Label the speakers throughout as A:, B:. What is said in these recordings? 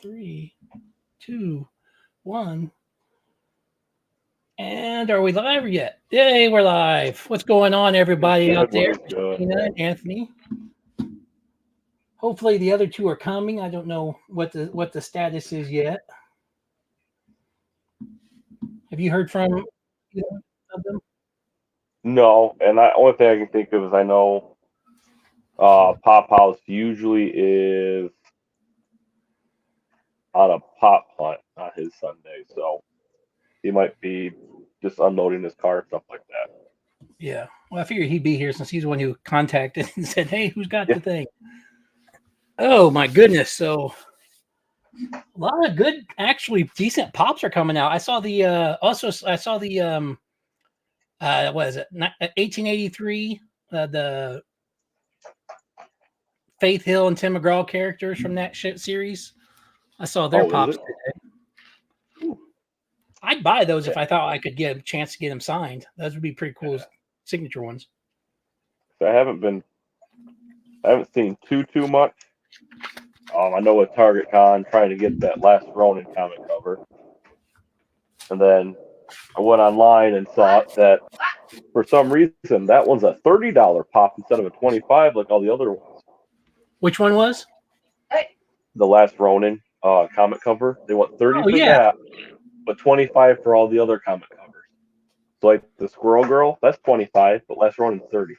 A: 3, 2, 1. And are we live yet? Yay, we're live. What's going on, everybody out there? Christina and Anthony. Hopefully the other two are coming. I don't know what the status is yet. Have you heard from them?
B: No, and the only thing I can think of is I know Pop House usually is on a pop hunt on his Sunday, so he might be just unloading his car and stuff like that.
A: Yeah. Well, I figured he'd be here since he's the one who contacted and said, "Hey, who's got the thing?" Oh my goodness! So a lot of good, actually decent pops are coming out. I saw the what is it? 1883. The Faith Hill and Tim McGraw characters from that shit series. I saw their pops today. I'd buy those if I thought I could get a chance to get them signed. Those would be pretty cool signature ones.
B: I haven't seen too much. I know with Target Con trying to get that last Ronin comic cover, and then I went online and saw that for some reason that one's a $30 pop instead of a 25 like all the other ones.
A: Which one was?
B: The last Ronin comic cover. They want 30 for that, but 25 for all the other comic covers. So like the Squirrel Girl, that's 25, but last Ronin's 30.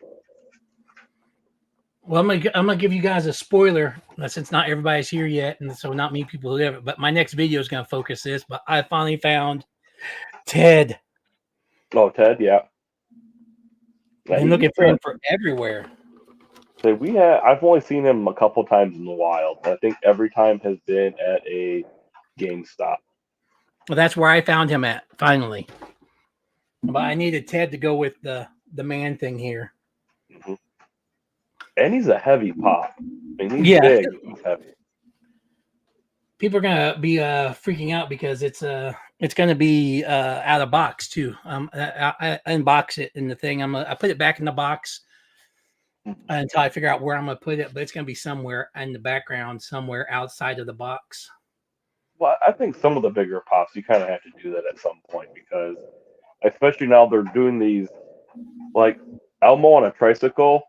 A: Well, I'm gonna give you guys a spoiler since not everybody's here yet, and so not many people who have it. But my next video is gonna focus this. But I finally found Ted.
B: Oh, Ted, yeah.
A: I've been looking for him for everywhere.
B: So I've only seen him a couple times in the wild. I think every time has been at a GameStop.
A: Well, that's where I found him at finally. But I needed Ted to go with the man thing here.
B: Mm-hmm. And he's a heavy pop. I mean, he's big. He's heavy.
A: People are gonna be freaking out because it's gonna be out of box too. I unbox it in the thing. I put it back in the box until I figure out where I'm gonna put it, but it's gonna be somewhere in the background, somewhere outside of the box.
B: Well, I think some of the bigger pops you kind of have to do that at some point because, especially now they're doing these, like Elmo on a tricycle.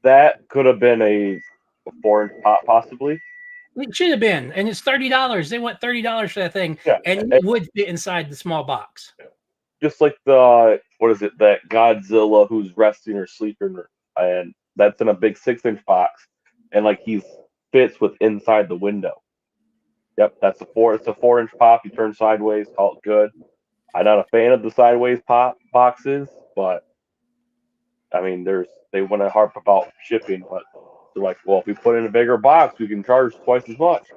B: That could have been a 4-inch pop possibly.
A: It should have been, and it's $30. They want $30 for that thing, and it would fit inside the small box.
B: Just like the that Godzilla who's resting or sleeping, and that's in a big 6-inch box, and like he fits with inside the window. Yep, it's a 4-inch pop. You turn sideways, call it good. I'm not a fan of the sideways pop boxes, but I mean, they want to harp about shipping, but they're like, well, if we put in a bigger box, we can charge twice as much.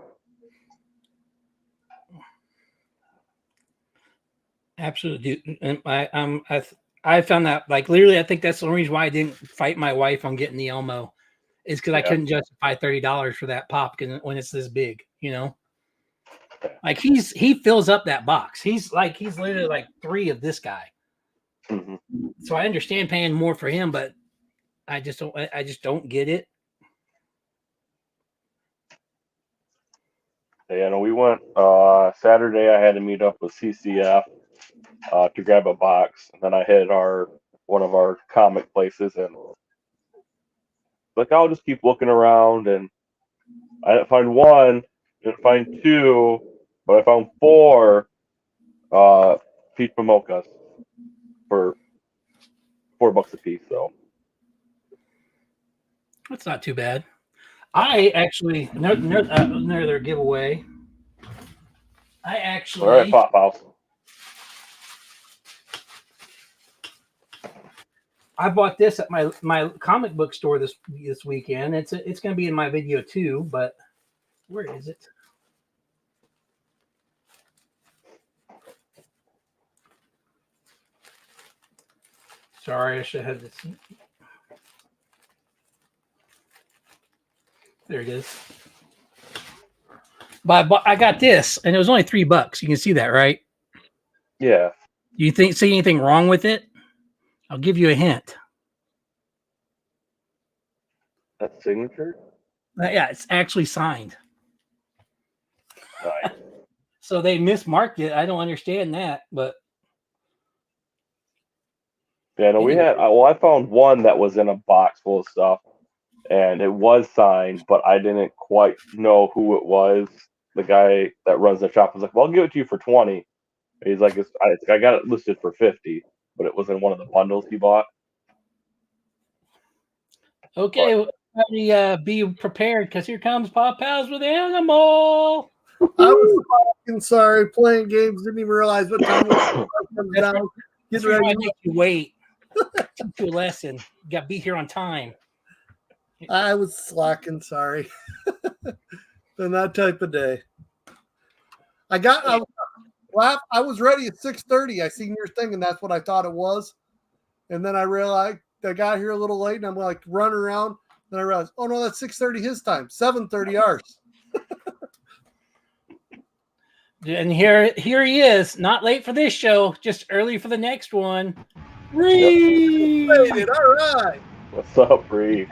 A: Absolutely, and I found that like literally, I think that's the reason why I didn't fight my wife on getting the Elmo, is because I couldn't justify $30 for that pop when it's this big, you know. Like he fills up that box. He's literally like 3 of this guy.
B: Mm-hmm.
A: So I understand paying more for him, but I just don't get it.
B: Yeah, no, we went Saturday. I had to meet up with CCF to grab a box, and then I hit one of our comic places, and like I'll just keep looking around, and I didn't find one, didn't find 2, but I found 4 peach mochas for $4 a piece. So
A: that's not too bad. I actually another giveaway. I actually
B: all right, Pop House.
A: I bought this at my comic book store this weekend. It's going to be in my video too, but where is it? Sorry, I should have this. There it is. But I got this, and it was only $3. You can see that, right?
B: Yeah.
A: You see anything wrong with it? I'll give you a hint.
B: That's signature?
A: Yeah, it's actually signed.
B: Nice.
A: So they mismarked it. I don't understand that, but
B: Yeah, no, we had. I found one that was in a box full of stuff, and it was signed, but I didn't quite know who it was. The guy that runs the shop was like, "Well, I'll give it to you for 20." He's like, I got it listed for 50, but it was in one of the bundles he bought.
A: okay, everybody, be prepared because here comes Pop Pals with Animal.
C: I was fucking sorry playing games. Didn't even realize what time it comes down.
A: That's
C: Get
A: why I
C: ready.
A: make you wait. Teach you a lesson. You got to be here on time.
C: I was slacking. Sorry. Been that type of day. I was ready at 6:30. I seen your thing, and that's what I thought it was. And then I realized I got here a little late, and I'm like running around. Then I realized, oh no, that's 6:30 his time, 7:30 ours.
A: And here he is, not late for this show, just early for the next one. Reed.
C: All right.
B: What's up, Reed?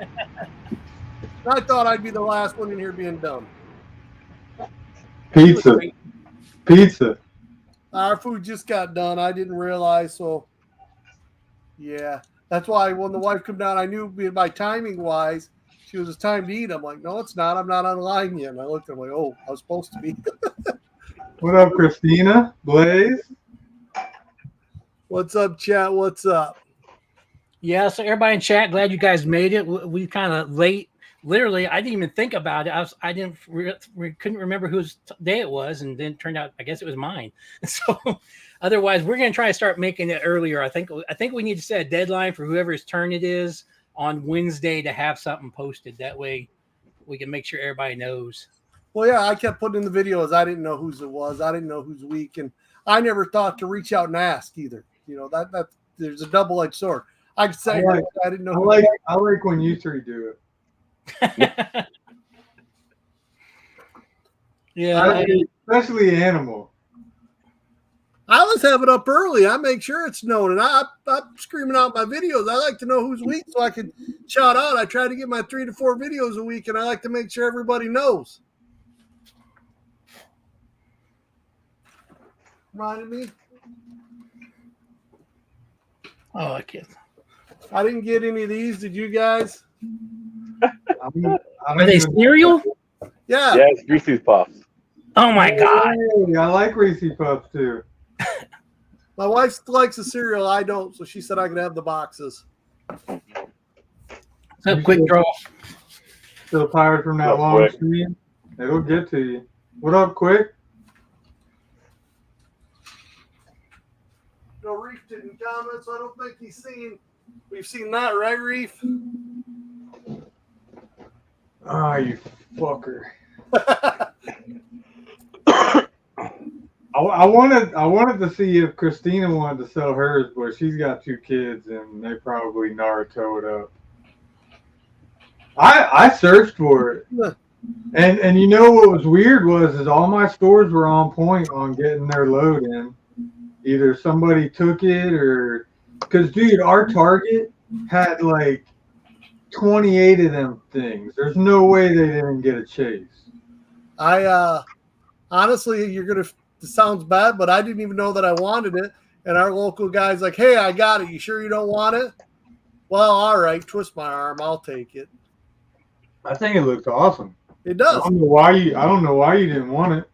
C: I thought I'd be the last one in here being dumb.
D: Pizza.
C: Our food just got done. I didn't realize, so yeah. That's why when the wife come down, I knew by timing wise, she was, it's time to eat. I'm like, no, it's not. I'm not online yet. And I looked at her like, oh, I was supposed to be.
D: What up, Christina? Blaze?
C: What's up, chat? What's up?
A: Yeah, so everybody in chat, glad you guys made it. We kind of late. Literally, I didn't even think about it. Couldn't remember whose day it was, and then it turned out, I guess it was mine. So, otherwise, we're gonna try to start making it earlier. I think we need to set a deadline for whoever's turn it is on Wednesday to have something posted. That way, we can make sure everybody knows.
C: Well, yeah, I kept putting in the videos. I didn't know whose it was. I didn't know who's weak, and I never thought to reach out and ask either. You know that there's a double-edged sword. I could say I didn't know.
D: I like when you three do it.
A: Yeah,
D: especially Animal.
C: I was having up early. I make sure it's known, and I'm screaming out my videos. I like to know who's weak so I can shout out. I try to get my 3 to 4 videos a week, and I like to make sure everybody knows. Reminded me.
A: Oh, I can't.
C: I didn't get any of these. Did you guys?
A: Are they cereal?
C: Yeah.
B: Yeah, it's Reese's Puffs.
A: Oh my god!
D: Hey, I like Reese's Puffs too.
C: My wife likes the cereal. I don't, so she said I could have the boxes.
A: So quick draw.
D: Still tired from that long stream? It'll get to you. What up, Quick?
C: No, Reef didn't comment, so I don't think we've seen that, right, Reef?
D: Ah, you fucker. I wanted to see if Christina wanted to sell hers, but she's got 2 kids and they probably Naruto it up. I searched for it. And you know what was weird is all my stores were on point on getting their load in. Either somebody took it or because dude, our Target had like 28 of them things. There's no way they didn't get a chase.
C: I honestly, it sounds bad, but I didn't even know that I wanted it. And our local guy's like, hey, I got it. You sure you don't want it? Well, all right, twist my arm. I'll take it.
D: I think it looks awesome.
C: It does.
D: I don't know why you didn't want it.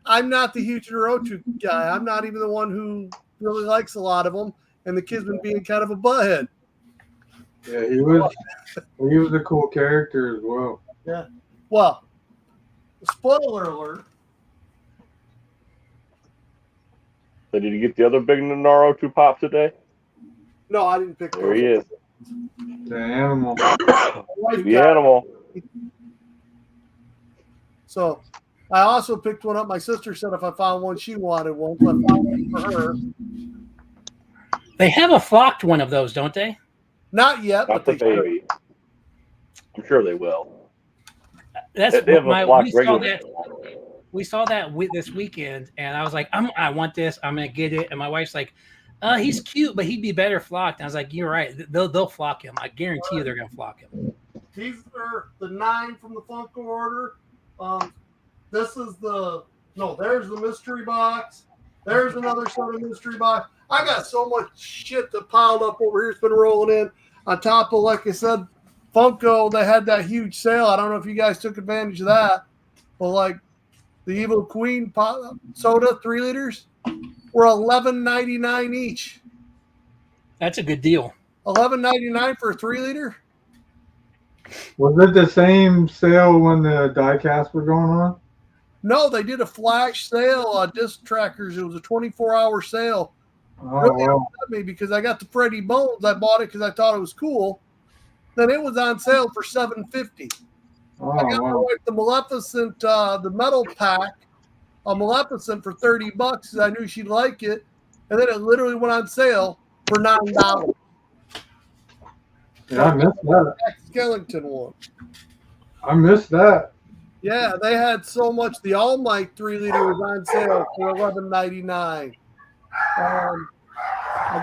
C: I'm not the huge Naruto guy. I'm not even the one who really likes a lot of them. And the kid's been being kind of a butthead.
D: Yeah, he was a cool character as well.
C: Yeah. Well, spoiler alert.
B: So did you get the other big Naruto pop today?
C: No, I didn't pick
B: There he is.
D: The Animal.
B: The Animal.
C: So I also picked one up. My sister said if I found one, she wanted one. So I found one for her.
A: They have a flocked one of those, don't they?
C: Not yet,
B: Not
C: but
B: the
C: they should.
B: baby. I'm sure they will.
A: That's
B: They have a flock regular.
A: We saw that this weekend, and I was like, I want this. I'm gonna get it. And my wife's like, he's cute, but he'd be better flocked. And I was like, you're right. They'll flock him. I guarantee you they're gonna flock him.
C: These are the 9 from the Funko order. This is the No, there's the mystery box. There's another set of mystery box. I got so much shit that piled up over here. It's been rolling in. On top of, like I said, Funko, they had that huge sale. I don't know if you guys took advantage of that. But like the Evil Queen soda, 3 liters, were $11.99 each.
A: That's a good deal.
C: $11.99 for a 3 liter?
D: Was it the same sale when the die-casts were going on?
C: No, they did a flash sale on disc trackers. It was a 24-hour sale.
D: Oh,
C: Really
D: wow.
C: upset me because I got the Freddy Bones. I bought it because I thought it was cool. Then it was on sale for $7.50.
D: Oh,
C: I got my
D: wow.
C: wife the Maleficent, the metal pack, a Maleficent for $30 because I knew she'd like it, and then it literally went on sale for $9.
D: Yeah, I missed that.
C: Jack Skellington one.
D: I missed that.
C: Yeah, they had so much. The All Might 3 liter was on sale for $11.99. I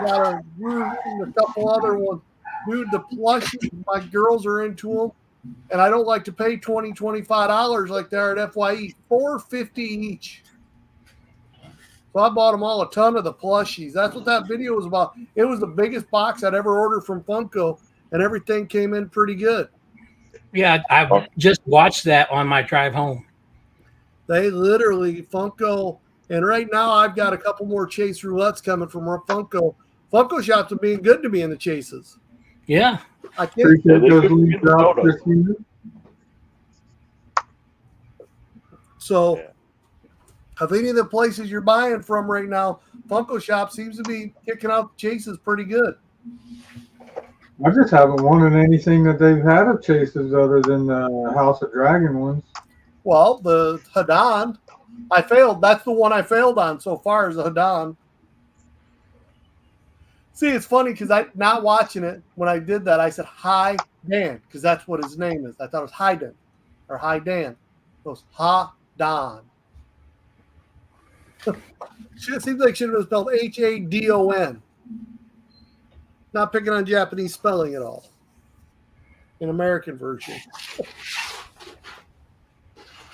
C: got a couple other ones. Dude, the plushies, my girls are into them. And I don't like to pay $20, $25 like they are at FYE. $4.50 each. So I bought them all a ton of the plushies. That's what that video was about. It was the biggest box I'd ever ordered from Funko, and everything came in pretty good.
A: Yeah, I just watched that on my drive home.
C: They literally, Funko, and right now I've got a couple more chase roulettes coming from Funko. Funko shops are being good to me in the chases.
A: Yeah.
C: I can't.
D: Appreciate
B: they
D: those
B: could
D: leads
B: get the
D: out,
B: photos.
D: Christina.
C: So,
B: Yeah.
C: if any of the places you're buying from right now, Funko Shop seems to be kicking out the chases pretty good.
D: I just haven't wanted anything that they've had of chases other than the House of Dragon ones.
C: Well, the Hadan, I failed. That's the one I failed on so far is the Hadan. See, it's funny because I not watching it when I did that. I said Hi Dan because that's what his name is. I thought it was Hayden or Hi Dan. It was Hadan. It seems like it should have been spelled Hadon. Not picking on Japanese spelling at all. In American version.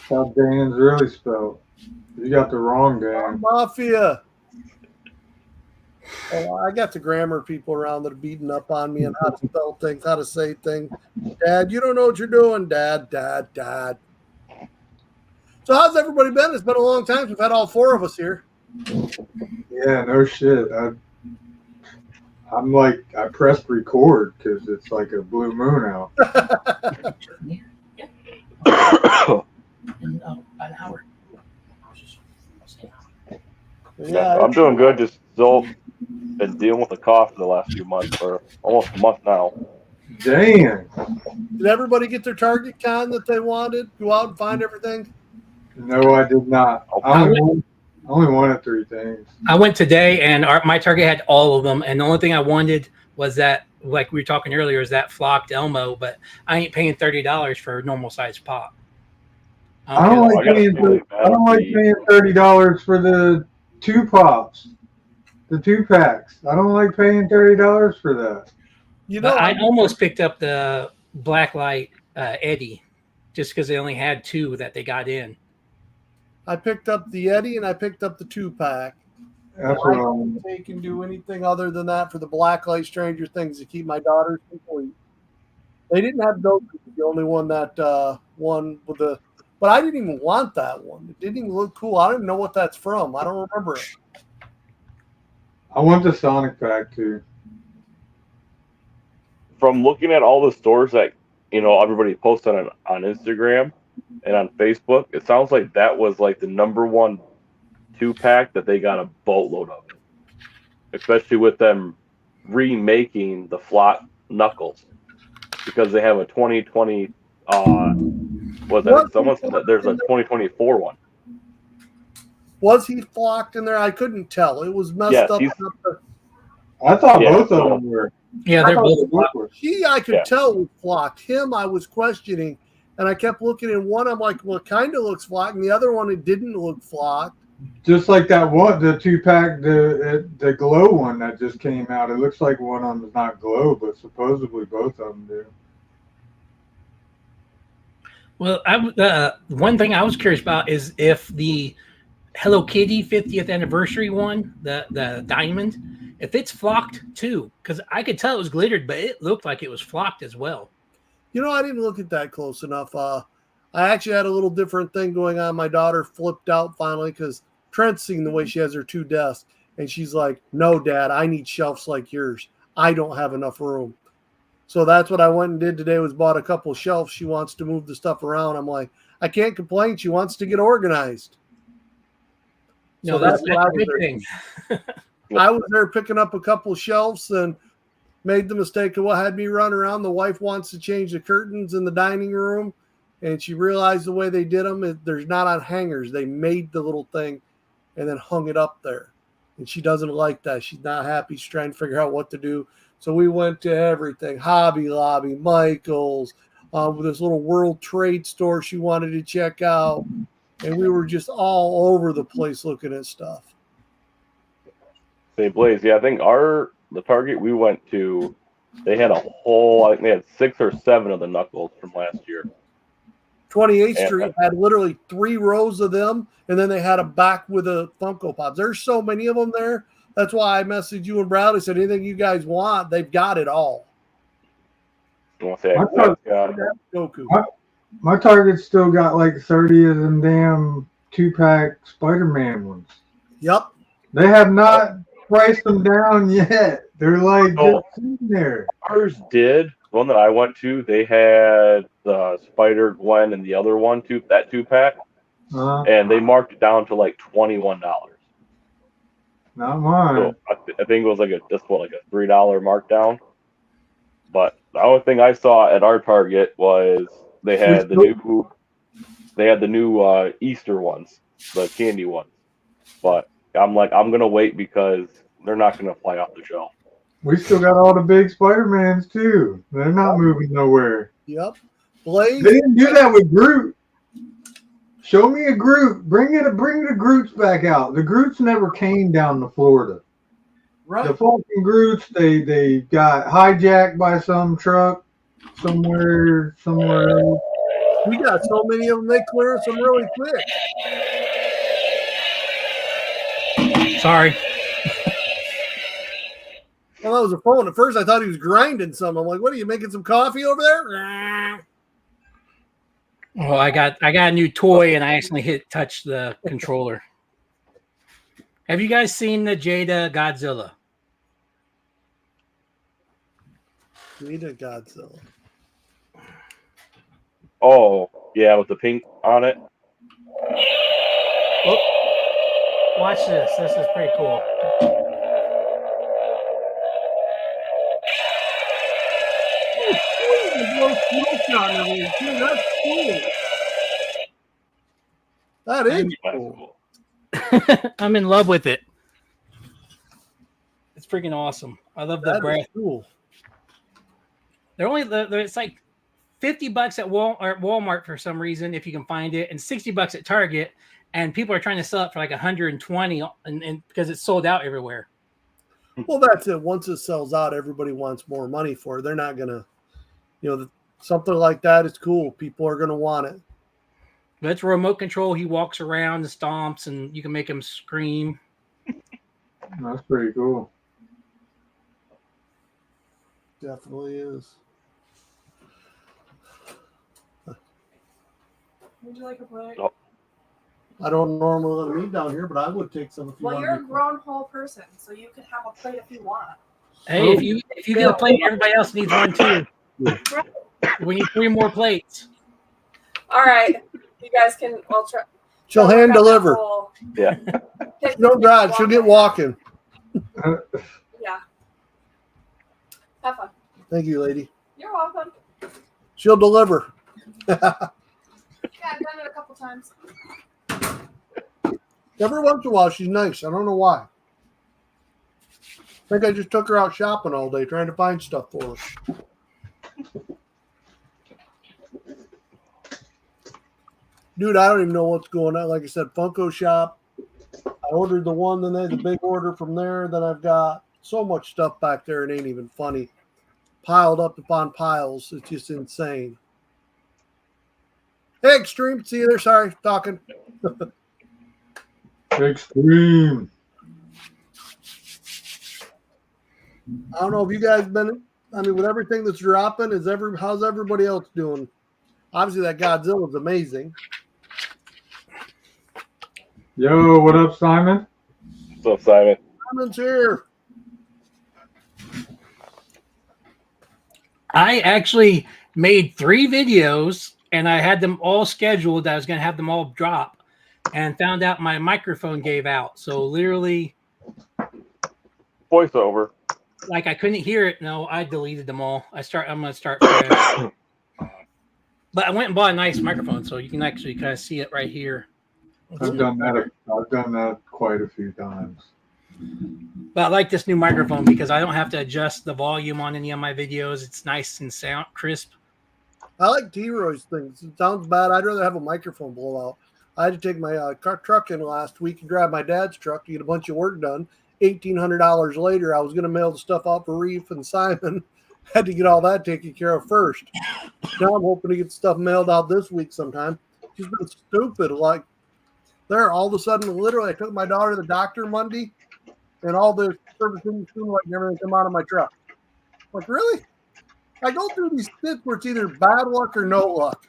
D: How Dan's really spelled. You got the wrong Dan.
C: Mafia. Oh, I got the grammar people around that are beating up on me and how to spell things, how to say things. Dad, you don't know what you're doing, Dad. So how's everybody been? It's been a long time. We've had all 4 of us here.
D: Yeah, no shit. I'm like, I pressed record because it's like a blue moon out.
A: In about an hour.
C: Yeah,
B: I'm doing good. Just still been dealing with a cough for the last few months, for almost a month now.
D: Damn.
C: Did everybody get their Target con that they wanted? Go out and find everything?
D: No, I did not. I only wanted 3 things.
A: I went today, and my Target had all of them, and the only thing I wanted was that, like we were talking earlier, is that flocked Elmo, but I ain't paying $30 for a normal size pop.
D: I don't like paying $30 for the 2 pops, the 2 packs. I don't like paying $30 for that.
C: You know,
A: I almost picked up the Blacklight Eddie just because they only had 2 that they got in.
C: I picked up the Eddie and I picked up the 2-pack.
D: That's
C: I
D: what
C: don't take and do anything other than that for the Blacklight Stranger Things to keep my daughters complete. They didn't have those. The only one that one with the, but I didn't even want that one. It didn't even look cool. I don't even know what that's from. I don't remember it.
D: I want the Sonic pack too.
B: From looking at all the stores that everybody posts on Instagram and on Facebook, it sounds like that was like the #1 2-pack that they got a boatload of, especially with them remaking the Flock Knuckles because they have a 2020. There's a 2024 one.
C: Was he flocked in there? I couldn't tell. It was messed up.
D: I thought both of them were.
A: Yeah, they're both.
C: He, I could tell was flocked. Him, I was questioning, and I kept looking at one. I'm like, well, it kind of looks flocked, and the other one, it didn't look flocked.
D: Just like that one, the 2-pack, the glow one that just came out. It looks like one of them is not glow, but supposedly both of them do.
A: Well, one thing I was curious about is if the Hello Kitty 50th anniversary one, the diamond, if it's flocked too, because I could tell it was glittered, but it looked like it was flocked as well.
C: You know, I didn't look at that close enough. I actually had a little different thing going on. My daughter flipped out finally because Trent's seen the way she has her 2 desks. And she's like, no, Dad, I need shelves like yours. I don't have enough room. So that's what I went and did today was bought a couple shelves. She wants to move the stuff around. I'm like, I can't complain. She wants to get organized.
A: No,
C: So
A: that's
C: what I
A: a
C: was
A: good
C: there.
A: thing.
C: I was there picking up a couple shelves and made the mistake of what had me run around. The wife wants to change the curtains in the dining room, and she realized the way they did them, there's not on hangers. They made the little thing and then hung it up there. And she doesn't like that. She's not happy. She's trying to figure out what to do. So we went to everything, Hobby Lobby, Michael's, this little World Trade store she wanted to check out. And we were just all over the place looking at stuff.
B: Say, Blaze, yeah, I think the Target we went to, they had a whole, I think they had 6 or 7 of the Knuckles from last year.
C: 28th Street had literally 3 rows of them, and then they had a back with a Funko Pops. There's so many of them there. That's why I messaged you and Bradley, said anything you guys want, they've got it all.
B: I want to say,
C: Goku.
D: My Target's still got like 30 of them damn 2-pack Spider-Man ones.
C: Yep.
D: They have not priced them down yet. They're like just sitting there.
B: Ours did. The one that I went to, they had the Spider Gwen and the other one, that 2-pack, and they marked it down to like $21.
D: Not mine.
B: So I think it was like a $3 markdown. But the only thing I saw at our Target was they had the new Easter ones, the candy ones. But I'm like, I'm gonna wait because they're not gonna fly off the shelf.
D: We still got all the big Spider-Mans too. They're not moving nowhere.
C: Yep. Blaze.
D: They didn't do that with Groot. Show me a Groot. Bring the Groots back out. The Groots never came down to Florida.
C: Right.
D: The fucking Groots, they got hijacked by some truck somewhere else.
C: We got so many of them, they clear them really quick.
A: Sorry.
C: Well, that was a phone. At first, I thought he was grinding something. I'm like, what are you making some coffee over there?
A: Well, I got a new toy and I accidentally touched the controller. Have you guys seen the Jada Godzilla?
C: Jada Godzilla.
B: Oh, yeah, with the pink on it.
A: Oh, watch this. This is pretty cool.
C: That's cool. That is cool.
A: I'm in love with it. It's freaking awesome. I love the breath.
C: Cool.
A: It's like $50 at Walmart for some reason if you can find it, and $60 at Target, and people are trying to sell it for like 120, and because it's sold out everywhere.
C: Well, that's it. Once it sells out, everybody wants more money for it. They're not gonna, something like that is cool. People are gonna want it.
A: But it's remote control. He walks around and stomps, and you can make him scream.
D: That's pretty cool.
C: Definitely is.
E: Would you like a plate?
B: Oh.
C: I don't normally let them eat down here, but I would take some if you want.
E: Well, you're a grown whole person, so you can have a plate if you want.
A: Hey, if you get a plate, everybody else needs one too. We need 3 more plates.
E: All right, you guys can. Well, try.
C: She'll hand deliver.
B: Yeah.
C: Don't drive. She'll get walking.
E: Yeah. Have fun.
C: Thank you, lady.
E: You're welcome.
C: She'll deliver.
E: Yeah, I've done it a couple times.
C: Every once in a while, she's nice. I don't know why. I think I just took her out shopping all day trying to find stuff for her. Dude, I don't even know what's going on. Like I said, Funko Shop. I ordered the one, then they had the big order from there. Then I've got so much stuff back there, it ain't even funny. Piled up upon piles. It's just insane. Hey, Extreme. See you there. Sorry, talking.
D: Extreme.
C: I don't know if you guys been. I mean, with everything that's dropping, how's everybody else doing? Obviously, that Godzilla is amazing.
D: Yo, what up, Simon?
B: What's up, Simon?
C: Simon's here.
A: I actually made 3 videos and I had them all scheduled. I was going to have them all drop and found out my microphone gave out. So literally,
B: Voiceover.
A: like I couldn't hear it. No, I deleted them all. I'm going to start fresh. But I went and bought a nice microphone, so you can actually kind of see it right here.
D: I've done that quite a few times.
A: But I like this new microphone because I don't have to adjust the volume on any of my videos. It's nice and sound crisp.
C: I like T-Roy's things. It sounds bad. I'd rather have a microphone blow out. I had to take my truck in last week and grab my dad's truck to get a bunch of work done. $1,800 later, I was going to mail the stuff out for Reef and Simon. Had to get all that taken care of first. Now I'm hoping to get stuff mailed out this week sometime. She's been stupid. Like, there, all of a sudden, literally, I took my daughter to the doctor Monday, and all the servicing like everything come out of my truck. I'm like, really? I go through these fits where it's either bad luck or no luck.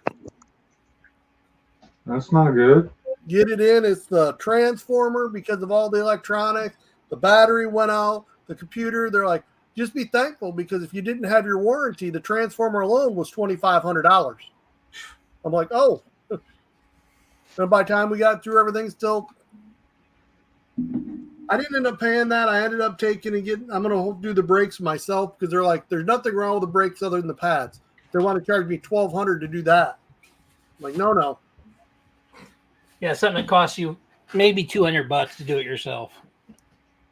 D: That's not good.
C: Get it in. It's the transformer because of all the electronics. The battery went out. The computer. They're like, just be thankful because if you didn't have your warranty, the transformer alone was $2,500. I'm like, oh. And by the time we got through everything, still, I didn't end up paying that. I ended up taking and getting. I'm going to do the brakes myself because they're like, there's nothing wrong with the brakes other than the pads. They want to charge me $1,200 to do that. I'm like, no.
A: Yeah, something that costs you maybe $200 to do it yourself.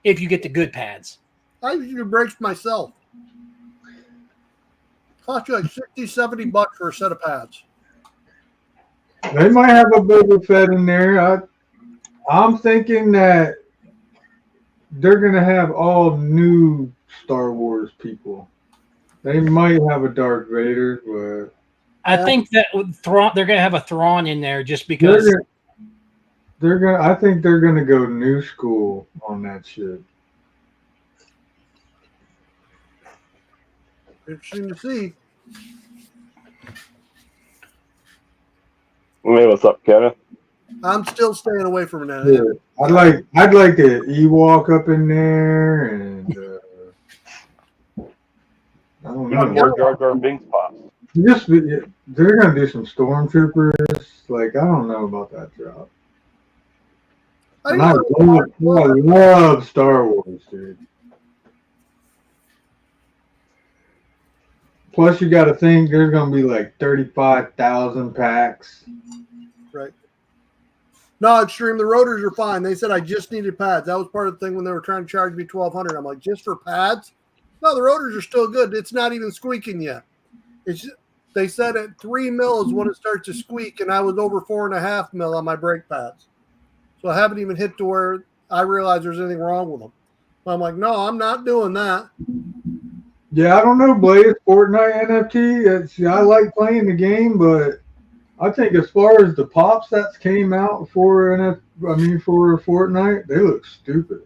A: If you get the good pads.
C: I usually do brakes myself. Cost you like $60-$70 for a set of pads.
D: They might have a Boba Fett in there. I'm thinking that they're going to have all new Star Wars people. They might have a Darth Vader, but
A: I think that they're going to have a Thrawn in there just because
D: I think they're going to go new school on that shit.
C: Interesting to see.
B: Hey, what's up, Kevin?
C: I'm still staying away from that.
D: Yeah, I'd like the Ewok up in there, and I don't know.
B: More Jar Jar Binks pops.
D: They're gonna do some stormtroopers. Like, I don't know about that drop. And I love Star Wars, dude. Plus, you got to think there's going to be like 35,000 packs.
C: Right. No, Extreme, the rotors are fine. They said I just needed pads. That was part of the thing when they were trying to charge me $1,200. I'm like, just for pads? No, the rotors are still good. It's not even squeaking yet. They said at 3 mil is when it starts to squeak, and I was over 4.5 mil on my brake pads. So I haven't even hit to where I realize there's anything wrong with them. But I'm like, no, I'm not doing that.
D: Yeah, I don't know, Blaze. Fortnite NFT. I like playing the game, but I think as far as the pops that came out for Fortnite, they look stupid.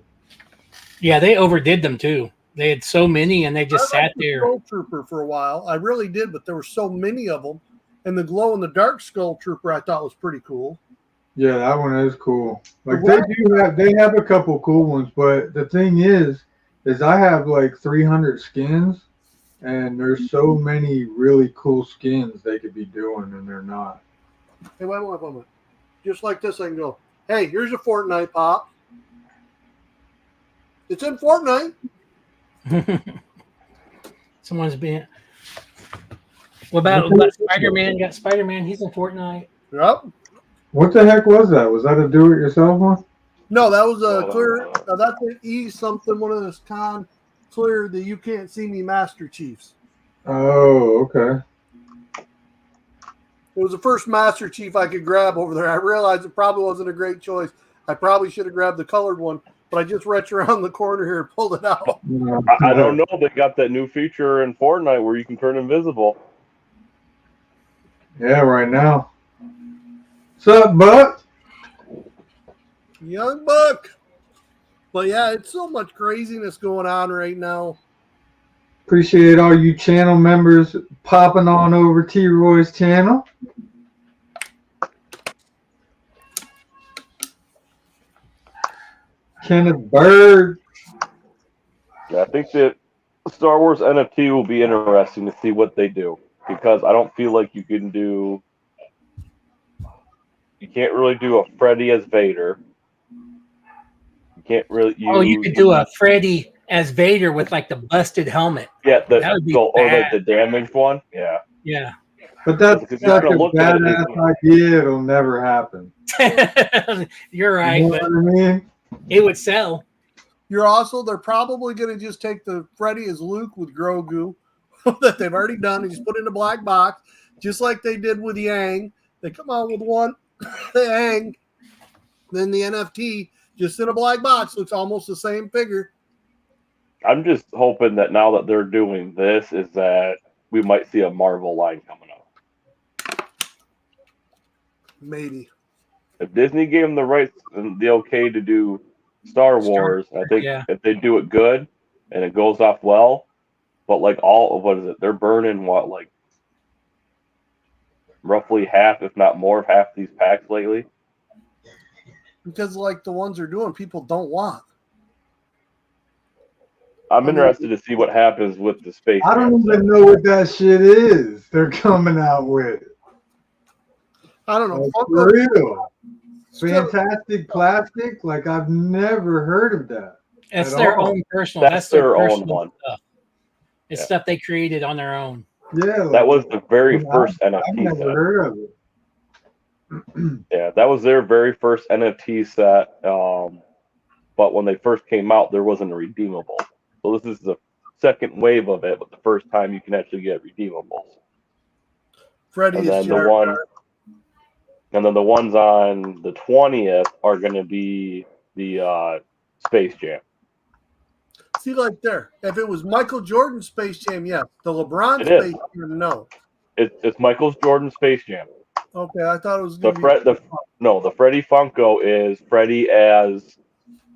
A: Yeah, they overdid them too. They had so many, and they just sat there.
C: Skull Trooper for a while, I really did, but there were so many of them, and the glow in the dark Skull Trooper I thought was pretty cool.
D: Yeah, that one is cool. Like they have a couple cool ones, but the thing is I have like 300 skins, and there's so many really cool skins they could be doing, and they're not.
C: Hey, wait. Just like this, I can go, hey, here's a Fortnite pop. It's in Fortnite.
A: Someone's being. What about Spider-Man? Got Spider-Man. He's in Fortnite.
C: Yep.
D: What the heck was that? Was that a do-it-yourself one?
C: No, that was a clear. That's an E something. One of those clear the you can't see me Master Chiefs.
D: Oh, okay.
C: It was the first Master Chief I could grab over there. I realized it probably wasn't a great choice. I probably should have grabbed the colored one, but I just reached around the corner here and pulled it out.
B: I don't know. They got that new feature in Fortnite where you can turn invisible.
D: Yeah, right now. What's up, Buck?
C: Young buck. But yeah, it's so much craziness going on right now.
D: Appreciate all you channel members popping on over T Roy's channel. Kenneth Bird.
B: Yeah, I think that Star Wars NFT will be interesting to see what they do, because I don't feel like you can't really do a Freddy as Vader. You can't really use.
A: Oh, you could do a Freddy as Vader with like the busted helmet.
B: That would
A: be
B: or like
A: bad.
B: the damaged one. Yeah.
A: Yeah.
D: But that's
B: Because
D: such a
B: you're gonna look at it as-
D: badass idea. It'll never happen.
A: You're right,
D: You know
A: but
D: what I mean?
A: it would sell.
C: They're probably going to just take the Freddy as Luke with Grogu that they've already done and just put in a black box, just like they did with Yang. They come out with one, Yang, then the NFT just in a black box. Looks almost the same figure.
B: I'm just hoping that now that they're doing this, is that we might see a Marvel line coming up.
C: Maybe.
B: If Disney gave them the rights and the okay to do Star Wars, I think if they do it good and it goes off well, but like what is it? They're burning like roughly half, if not more, of half these packs lately.
C: Because like the ones they're doing, people don't want.
B: I'm interested to see what happens with the space.
D: I don't even know what that shit is they're coming out with.
C: I don't know.
D: Like, for real. Fantastic plastic? Like, I've never heard of that.
A: That's their own personal. That's
B: their own
A: personal
B: one.
A: Stuff. It's stuff they created on their own.
D: Yeah.
B: That was the very first NFT
D: I've never
B: set.
D: heard of it.
B: Yeah, that was their very first NFT set. But when they first came out, there wasn't a redeemable. So this is the second wave of it, but the first time you can actually get redeemables.
C: Freddy
B: And
C: is
B: then
C: Jared.
B: and then the ones on the 20th are going to be the Space Jam.
C: See, like there, if it was Michael Jordan Space Jam, yes. The LeBron Space Jam, no.
B: It's Michael Jordan Space Jam.
C: Okay, I thought it was
B: the Freddy Funko is Freddy as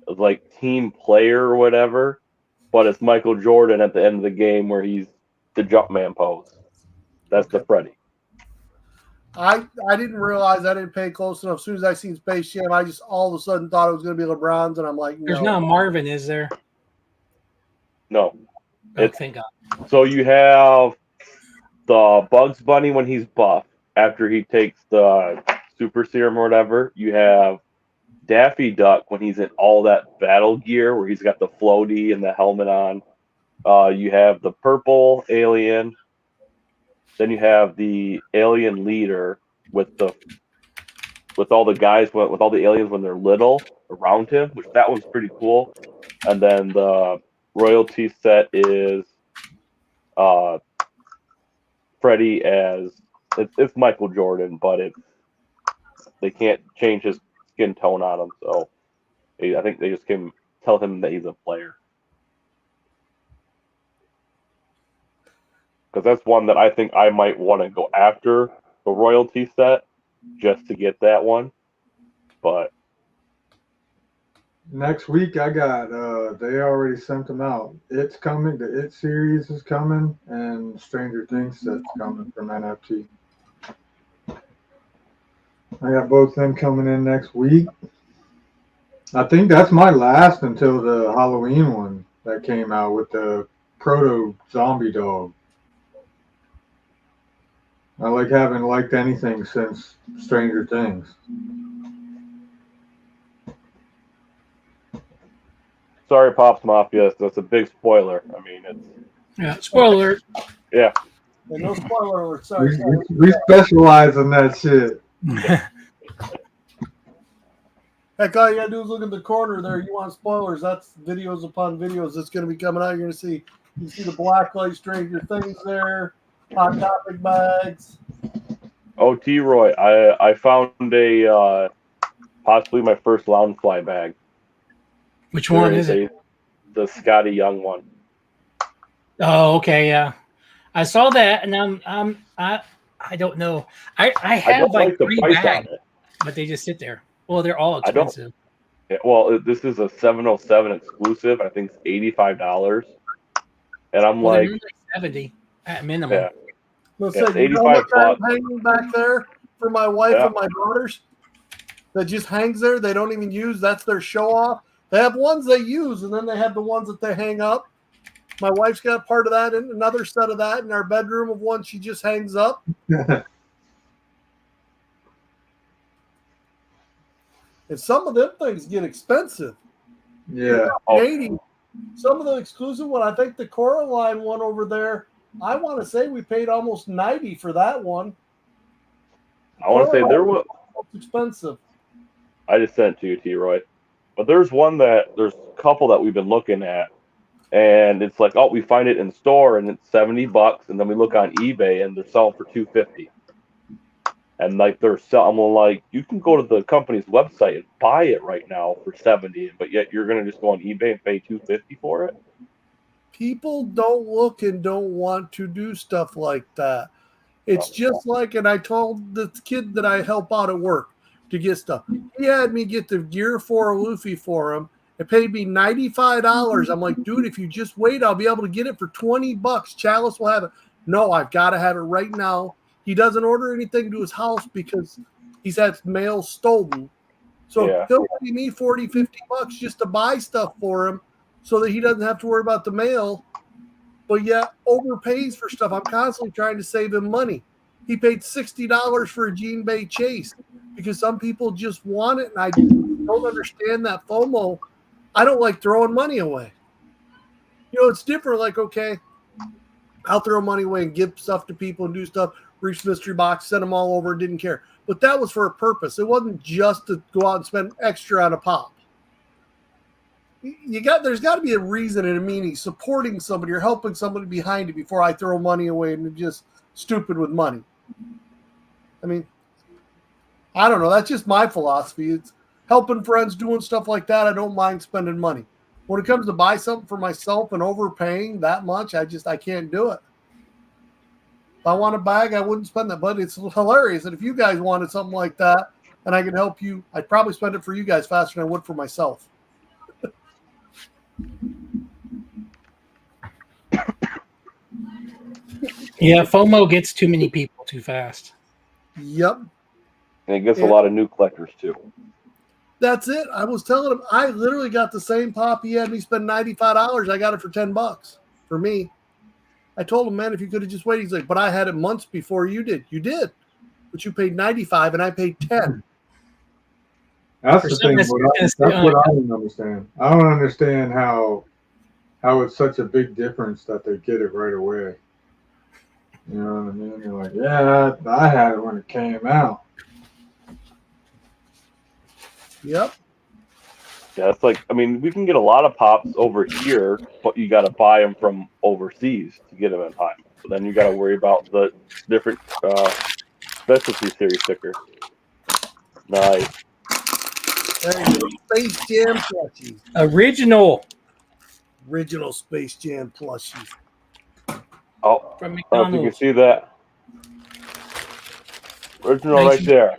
B: like team player or whatever, but it's Michael Jordan at the end of the game where he's the Jumpman pose. That's the Freddy.
C: I didn't realize, I didn't pay close enough. As soon as I seen Space Jam, I just all of a sudden thought it was going to be LeBron's, and I'm like, no.
A: There's no Marvin, is there?
B: No.
A: Oh, thank God.
B: So you have the Bugs Bunny when he's buff, after he takes the super serum or whatever. You have Daffy Duck when he's in all that battle gear where he's got the floaty and the helmet on. You have the purple alien. Then you have the alien leader with all the guys, with all the aliens when they're little around him, which that one's pretty cool. And then the royalty set is Freddy as it's Michael Jordan, but they can't change his skin tone on him, so I think they just can tell him that he's a player. Because that's one that I think I might want to go after the royalty set just to get that one. But
D: next week I got they already sent them out. It's coming. The It series is coming, and Stranger Things set's coming from NFT. I got both of them coming in next week. I think that's my last until the Halloween one that came out with the proto zombie dog. I haven't liked anything since Stranger Things.
B: sorry, Pops Mafia, that's a big spoiler. I mean,
A: Spoiler.
B: Yeah.
C: And no spoiler alert. Sorry.
D: We specialize in that shit.
C: Heck, all you gotta do is look at the corner there. You want spoilers? That's videos upon videos that's gonna be coming out. You're gonna see. You see the Blacklight Stranger Things there. Hot Topic bags.
B: Oh, T-Roy, I found a possibly my first Loungefly bag.
A: Which one is it?
B: The Scotty Young one.
A: Oh, okay, yeah. I saw that, and I don't know. I have like
B: the
A: 3
B: price
A: bags,
B: on it.
A: but they just sit there. Well, they're all expensive.
B: Yeah, well, this is a 707 exclusive. I think it's $85, and I'm
A: Well, they're
B: like,
A: usually 70 at minimum.
B: yeah,
C: Let's
B: yeah,
C: say,
B: it's
C: you know how
B: 85
C: much I'm
B: bucks.
C: hanging back there for my wife
B: Yeah.
C: and my daughters? That just hangs there. They don't even use. That's their show off. They have ones they use, and then they have the ones that they hang up. My wife's got part of that and another set of that in our bedroom of one she just hangs up. And some of them things get expensive.
D: Yeah.
B: Oh,
C: 80. Some of the exclusive one, I think the Coraline one over there, I want to say we paid almost 90 for that one.
B: I want to say there was.
C: It's expensive.
B: I just sent it to you, T-Roy. But there's a couple that we've been looking at, and it's like, oh, we find it in store and it's $70, and then we look on eBay and they're selling for $250. And like they're selling, I'm like, you can go to the company's website and buy it right now for $70, but yet you're gonna just go on eBay and pay $250 for it.
C: People don't look and don't want to do stuff like that. It's just like, and I told the kid that I help out at work to get stuff. He had me get the Gear 4 Luffy for him. It paid me $95. I'm like, dude, if you just wait, I'll be able to get it for $20. Chalice will have it. No, I've got to have it right now. He doesn't order anything to his house because he's had mail stolen. So
B: Yeah.
C: he'll pay me $40, $50 just to buy stuff for him so that he doesn't have to worry about the mail. But yet overpays for stuff. I'm constantly trying to save him money. He paid $60 for a Gene Bay Chase because some people just want it, and I don't understand that FOMO. I don't like throwing money away. You know, it's different. Like, okay, I'll throw money away and give stuff to people and do stuff. Reach mystery box, send them all over, didn't care. But that was for a purpose. It wasn't just to go out and spend extra on a pop. There's got to be a reason and a meaning, supporting somebody or helping somebody behind it before I throw money away and just stupid with money. I mean, I don't know. That's just my philosophy. It's helping friends, doing stuff like that. I don't mind spending money. When it comes to buy something for myself and overpaying that much, I can't do it. If I want a bag, I wouldn't spend that. But it's hilarious that if you guys wanted something like that and I could help you, I'd probably spend it for you guys faster than I would for myself.
A: Yeah, FOMO gets too many people too fast.
C: Yep.
B: And it gets a lot of new collectors too.
C: That's it. I was telling him I literally got the same pop he had me spend $95. I got it for $10 for me. I told him, man, if you could have just waited. He's like, but I had it months before you did. You did, but you paid $95 and I paid $10.
D: That's
A: For
D: the
A: something
D: thing.
A: that's
D: That's what I don't understand. I don't understand how it's such a big difference that they get it right away. You know what I mean? You're like, yeah, I had it when it came out.
C: Yep.
B: Yeah, it's like, I mean, we can get a lot of pops over here, but you got to buy them from overseas to get them in time. So then you got to worry about the different specialty series stickers. Nice.
C: There you go. Space Jam plushies. Original Space Jam plushies.
B: Oh,
A: From
B: I don't know if you can
A: McDonald's.
B: see that. Original
A: Nice.
B: right there.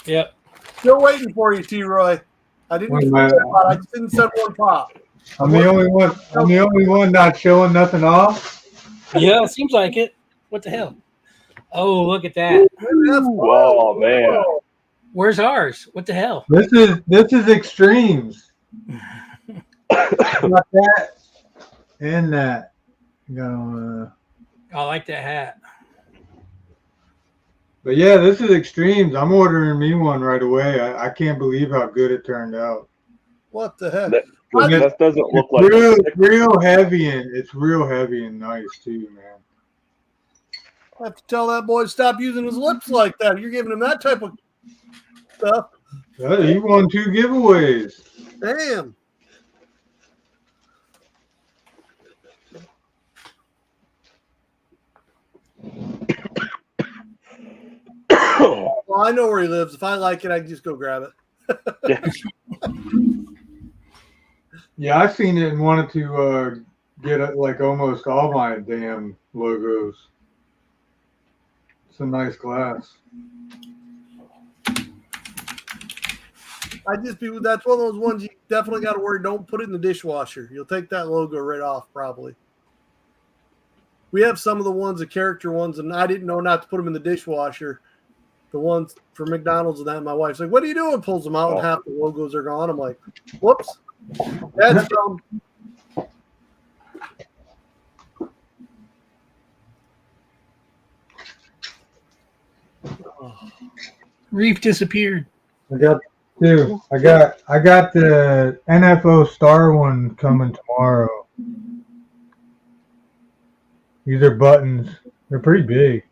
A: Yep.
C: Still waiting for you, T-Roy. I didn't
D: Wait a
C: forget
D: minute.
C: about it. I just didn't send one pop.
D: I'm the only one not showing nothing off.
A: Yeah, it seems like it. What the hell? Oh, look at that.
B: Oh man.
A: Where's ours? What the hell?
D: This is extremes. Got that and that.
A: I like that hat.
D: But yeah, this is extremes. I'm ordering me one right away. I can't believe how good it turned out.
C: What the heck?
B: That doesn't look like
D: real heavy and it's real heavy and nice too, man.
C: I have to tell that boy to stop using his lips like that. You're giving him that type of stuff.
D: He won 2 giveaways.
C: Damn. Well, I know where he lives. If I like it, I can just go grab it.
D: Yeah, I've seen it and wanted to get like almost all my damn logos. It's a nice glass.
C: That's one of those ones you definitely got to worry. Don't put it in the dishwasher. You'll take that logo right off probably. We have some of the ones, the character ones, and I didn't know not to put them in the dishwasher. The ones for McDonald's and that. My wife's like, "What are you doing?" Pulls them out, and half the logos are gone. I'm like, "Whoops, that's dumb."
A: Reef disappeared.
D: I got two. I got the NFO Star one coming tomorrow. These are buttons. They're pretty big.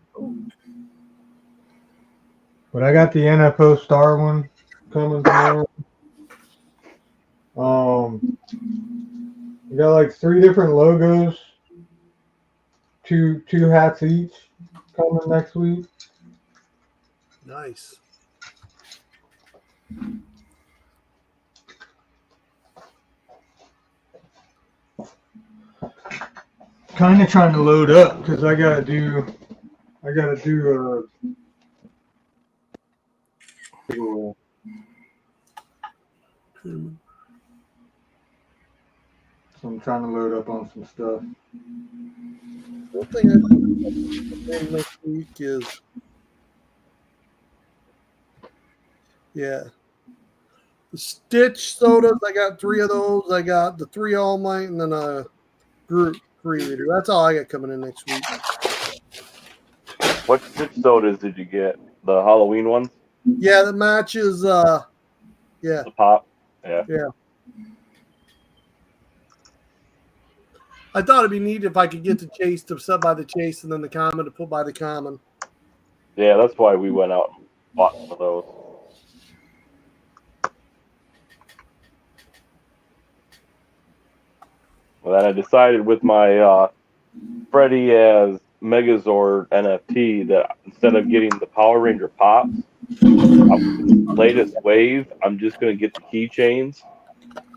D: But I got the NFO Star one coming tomorrow. We got like 3 different logos. Two hats each coming next week.
C: Nice.
D: Kind of trying to load up because I gotta do so I'm trying to load up on some stuff.
C: One thing I think next week is, the Stitch sodas. I got 3 of those. I got the 3 All Might and then a Group 3-liter. That's all I got coming in next week.
B: What Stitch sodas did you get? The Halloween ones?
C: Yeah, that matches.
B: The pop? Yeah.
C: I thought it'd be neat if I could get the Chase to sub by the Chase and then the Common to put by the Common.
B: Yeah, that's why we went out and bought some of those. Well, then I decided with my Freddy as Megazord NFT that instead of getting the Power Ranger pops, latest wave, I'm just going to get the keychains.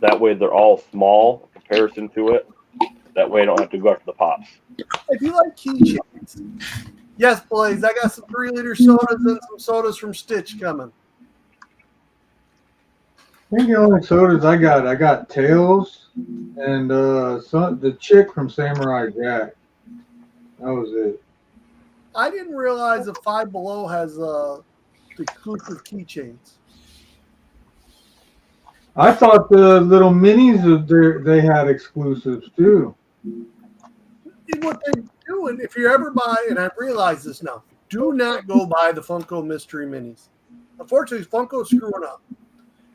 B: That way they're all small in comparison to it. That way I don't have to go after the pops.
C: If you like keychains, yes, Blaze, I got some 3-liter sodas and some sodas from Stitch coming.
D: I think the only sodas I got Tails and the chick from Samurai Jack. That was it.
C: I didn't realize that Five Below has exclusive keychains.
D: I thought the little minis they had exclusives too.
C: What they do, and if you ever buy, and I've realized this now, do not go buy the Funko Mystery Minis. Unfortunately, Funko's screwing up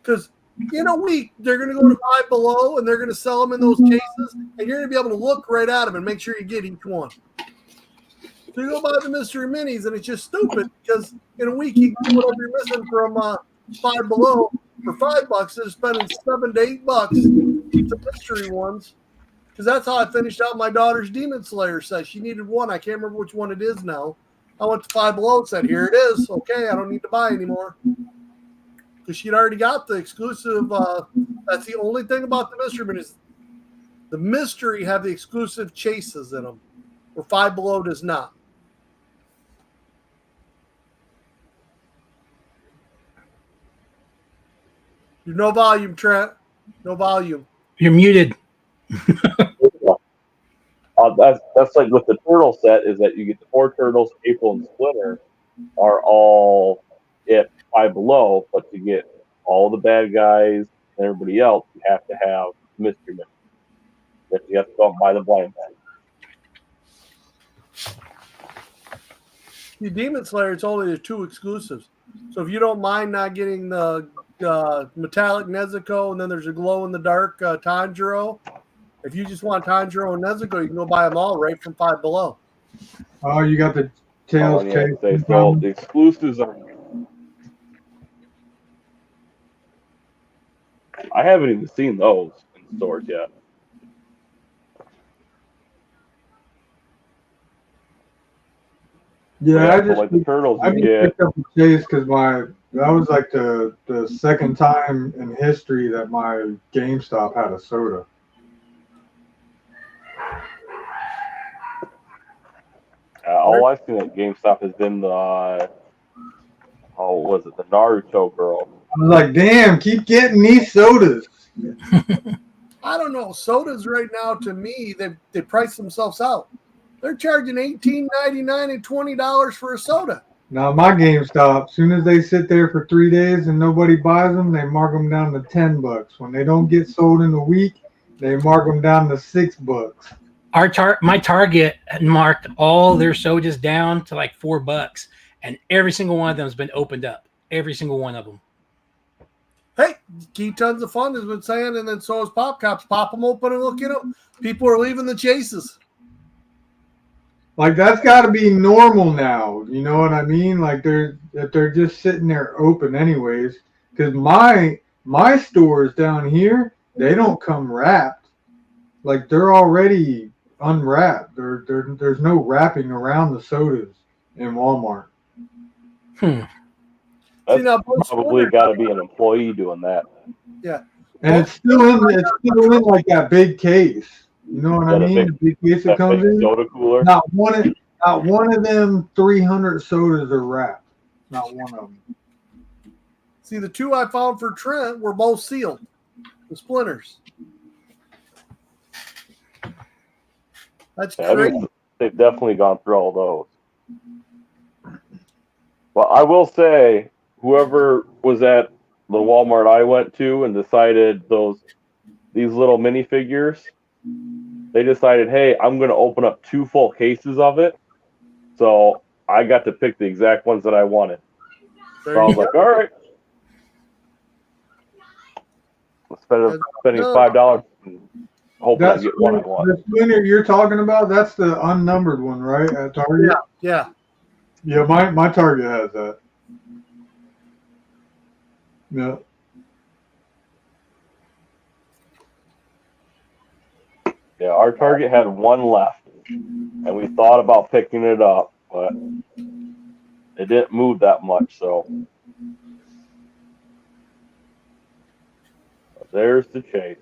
C: because in a week they're going to go to Five Below and they're going to sell them in those cases, and you're going to be able to look right at them and make sure you get each one. So you go buy the Mystery Minis, and it's just stupid because in a week you can get whatever you're missing from Five Below for $5 instead of spending $7 to $8 the mystery ones. Because that's how I finished out my daughter's Demon Slayer set. She needed one. I can't remember which one it is now. I went to Five Below and said, "Here it is. Okay, I don't need to buy anymore." Because she'd already got the exclusive. That's the only thing about the Mystery Minis. The Mystery have the exclusive chases in them, where Five Below does not. No volume, Trent. No volume.
A: You're muted.
B: That's like with the turtle set is that you get the 4 turtles, April and Splinter are all at Five Below, but to get all the bad guys and everybody else, you have to have Mystery Men. You have to go and buy the blind bag.
C: The Demon Slayer, it's only the 2 exclusives. So if you don't mind not getting the metallic Nezuko and then there's a glow in the dark Tanjiro, if you just want Tanjiro and Nezuko, you can go buy them all right from Five Below.
D: Oh, you got the Tails case.
B: So the exclusives are. I haven't even seen those in stores yet.
D: Yeah, I just
B: like the turtles.
D: I picked up the chase because that was like the second time in history that my GameStop had a soda.
B: All I've seen at GameStop has been the the Naruto girl.
D: I was like, damn, keep getting these sodas.
C: I don't know. Sodas right now, to me, they price themselves out. They're charging $18.99 and $20 for a soda.
D: Now my GameStop, soon as they sit there for 3 days and nobody buys them, they mark them down to $10. When they don't get sold in a week, they mark them down to $6.
A: My Target had marked all their sodas down to like $4, and every single one of them has been opened up. Every single one of them.
C: Hey, Key Tons of Fun has been saying, and then so is Pop Cops. Pop them open and look at them. People are leaving the chases.
D: Like that's got to be normal now. You know what I mean? Like they're just sitting there open anyways. Because my stores down here, they don't come wrapped. Like they're already unwrapped. There's no wrapping around the sodas in Walmart.
B: That's probably got to be an employee doing that.
C: Yeah,
D: and it's still in like that big case. You know what I mean? The big case that comes in.
B: Soda cooler.
D: Not one of them 300 sodas are wrapped. Not one of them.
C: See, the two I found for Trent were both sealed. The splinters. That's crazy.
B: They've definitely gone through all those. Well, I will say, whoever was at the Walmart I went to and decided these little minifigures, they decided, hey, I'm going to open up 2 full cases of it. So I got to pick the exact ones that I wanted. So I was like, all right. Instead of spending $5 and hoping I get one I want.
D: The splinter you're talking about, that's the unnumbered one, right? At Target?
C: Yeah.
D: Yeah, my Target has that. Yeah.
B: Yeah, our Target had one left, and we thought about picking it up, but it didn't move that much, so there's the chase.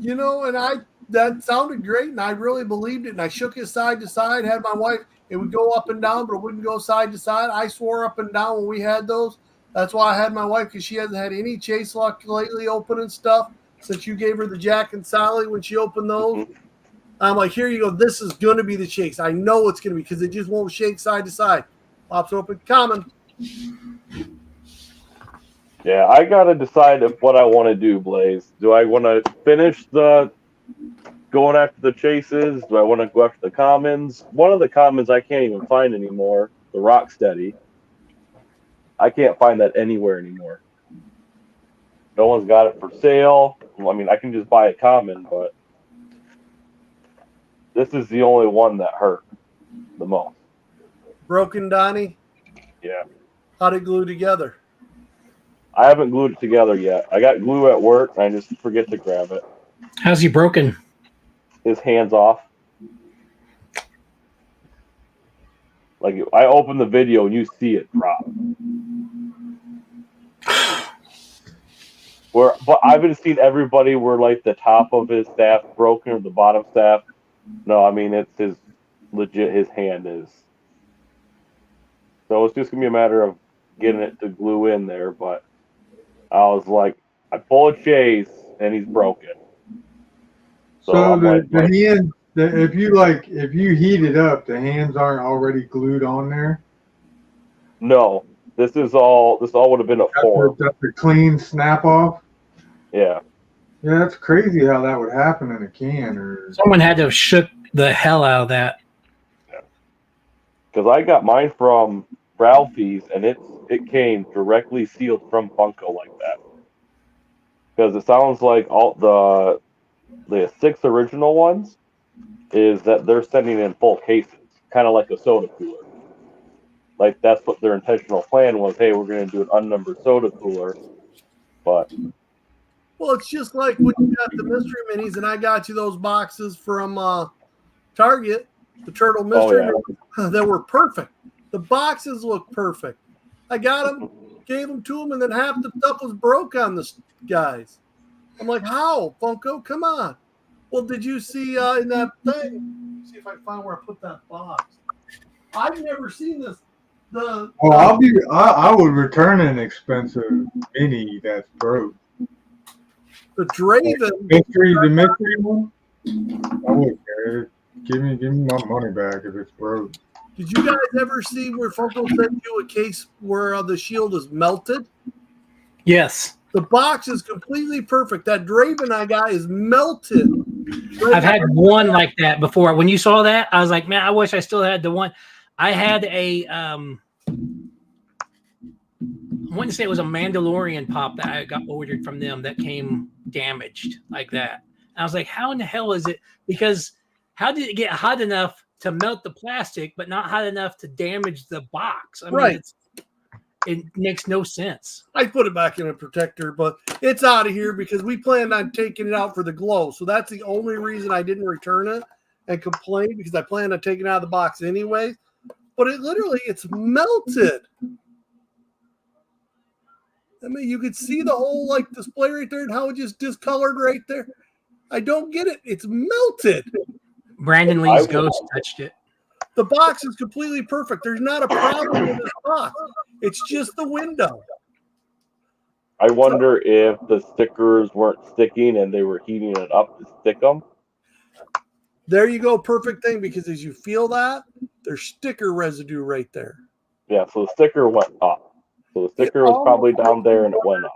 C: You know, and that sounded great, and I really believed it, and I shook it side to side, had my wife, it would go up and down, but it wouldn't go side to side. I swore up and down when we had those. That's why I had my wife, because she hasn't had any chase luck lately opening stuff since you gave her the Jack and Sally when she opened those. Mm-hmm. I'm like, here you go. This is going to be the chase. I know it's going to be because it just won't shake side to side. Pops open, common.
B: Yeah, I got to decide what I want to do, Blaze. Do I want to finish going after the chases? Do I want to go after the commons? One of the commons I can't even find anymore, the Rocksteady. I can't find that anywhere anymore. No one's got it for sale. Well, I mean, I can just buy a common, but this is the only one that hurt the most.
C: Broken Donnie?
B: Yeah.
C: How'd it glue together?
B: I haven't glued it together yet. I got glue at work, and I just forget to grab it.
A: How's he broken?
B: His hand's off. Like, I open the video, and you see it drop. But I've been seeing everybody where, like, the top of his staff broken or the bottom staff. No, I mean, it's his hand is. So it's just going to be a matter of getting it to glue in there, but I was like, I pull a chase, and he's broken.
D: So the hand, if you heat it up, the hands aren't already glued on there?
B: No. This all would have been a form.
D: That's a clean snap off?
B: Yeah.
D: Yeah, that's crazy how that would happen in a can. Or
A: someone had to have shook the hell out of that.
B: Yeah. Because I got mine from Ralphie's, and it came directly sealed from Funko like that. Because it sounds like all the 6 original ones is that they're sending in full cases, kind of like a soda cooler. Like, that's what their intentional plan was. Hey, we're going to do an unnumbered soda cooler. But
C: well, it's just like when you got the mystery minis, and I got you those boxes from Target, the Turtle Mystery minis, that were perfect. The boxes look perfect. I got them, gave them to them, and then half the stuff was broke on the guys. I'm like, how, Funko? Come on. Well, did you see in that thing? See if I can find where I put that box. I've never seen this. The
D: I would return an expensive mini that's broke.
C: the Draven.
D: The mystery one. I wouldn't care. Give me my money back if it's broke.
C: Did you guys ever see where Funko sent you a case where the shield is melted?
A: Yes.
C: The box is completely perfect. That Draven I got is melted.
A: I've had one like that before. When you saw that, I was like, man, I wish I still had the one. I had a I want to say it was a Mandalorian pop that I got ordered from them that came damaged like that. And I was like, how in the hell is it? Because how did it get hot enough to melt the plastic, but not hot enough to damage the box? I mean, it makes no sense.
C: I put it back in a protector, but it's out of here because we planned on taking it out for the glow. So that's the only reason I didn't return it and complain, because I planned on taking it out of the box anyway. But it's melted. I mean, you could see the whole like display right there and how it just discolored right there. I don't get it. It's melted.
A: Brandon Lee's ghost touched it.
C: The box is completely perfect. There's not a problem with this box. It's just the window.
B: I wonder if the stickers weren't sticking and they were heating it up to stick them.
C: There you go. Perfect thing, because as you feel that, there's sticker residue right there.
B: Yeah, so the sticker went up. So the sticker was probably down there and it went up.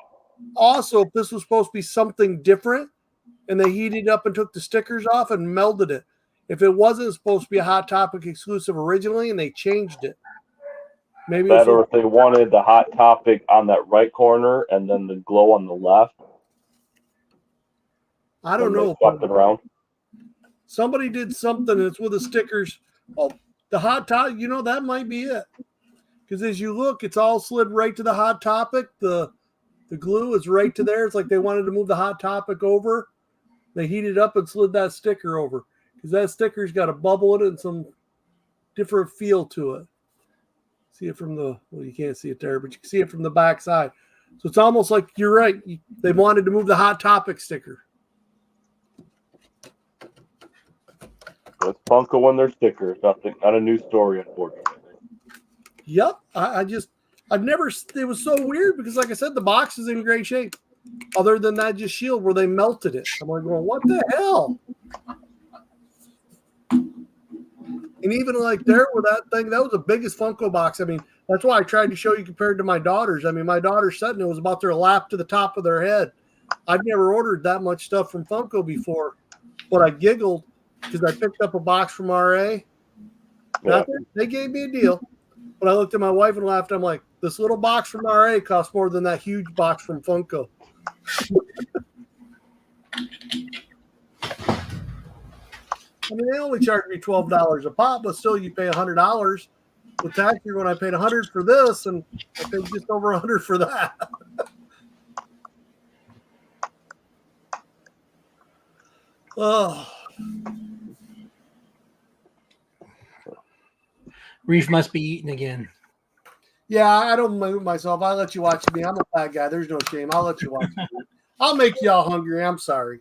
C: Also, if this was supposed to be something different and they heated up and took the stickers off and melded it, if it wasn't supposed to be a Hot Topic exclusive originally and they changed it, maybe
B: that, or if they wanted the Hot Topic on that right corner and then the glow on the left.
C: I don't know.
B: Swapped it around.
C: Somebody did something that's with the stickers. Oh, the Hot Topic, that might be it. Because as you look, it's all slid right to the Hot Topic. The glue is right to there. It's like they wanted to move the Hot Topic over. They heated up and slid that sticker over. Because that sticker's got a bubble in it and some different feel to it. See it from you can't see it there, but you can see it from the back side. So it's almost like, you're right, they wanted to move the Hot Topic sticker.
B: It's Funko and their stickers. Not a new story, unfortunately.
C: Yep. I've never, it was so weird because, like I said, the box is in great shape. Other than that just shield where they melted it. I'm like, going, what the hell? And even like there with that thing, that was the biggest Funko box. I mean, that's why I tried to show you compared to my daughters. I mean, my daughter's said it was about their lap to the top of their head. I've never ordered that much stuff from Funko before, but I giggled because I picked up a box from RA. Yeah. They gave me a deal, but I looked at my wife and laughed. I'm like, this little box from RA costs more than that huge box from Funko. I mean, they only charged me $12 a pop, but still, you pay $100 with tax. When I paid $100 for this, and I paid just over $100 for that. Oh,
A: Reef must be eating again.
C: Yeah, I don't move myself. I let you watch me. I'm a fat guy. There's no shame. I'll let you watch me. I'll make y'all hungry. I'm sorry.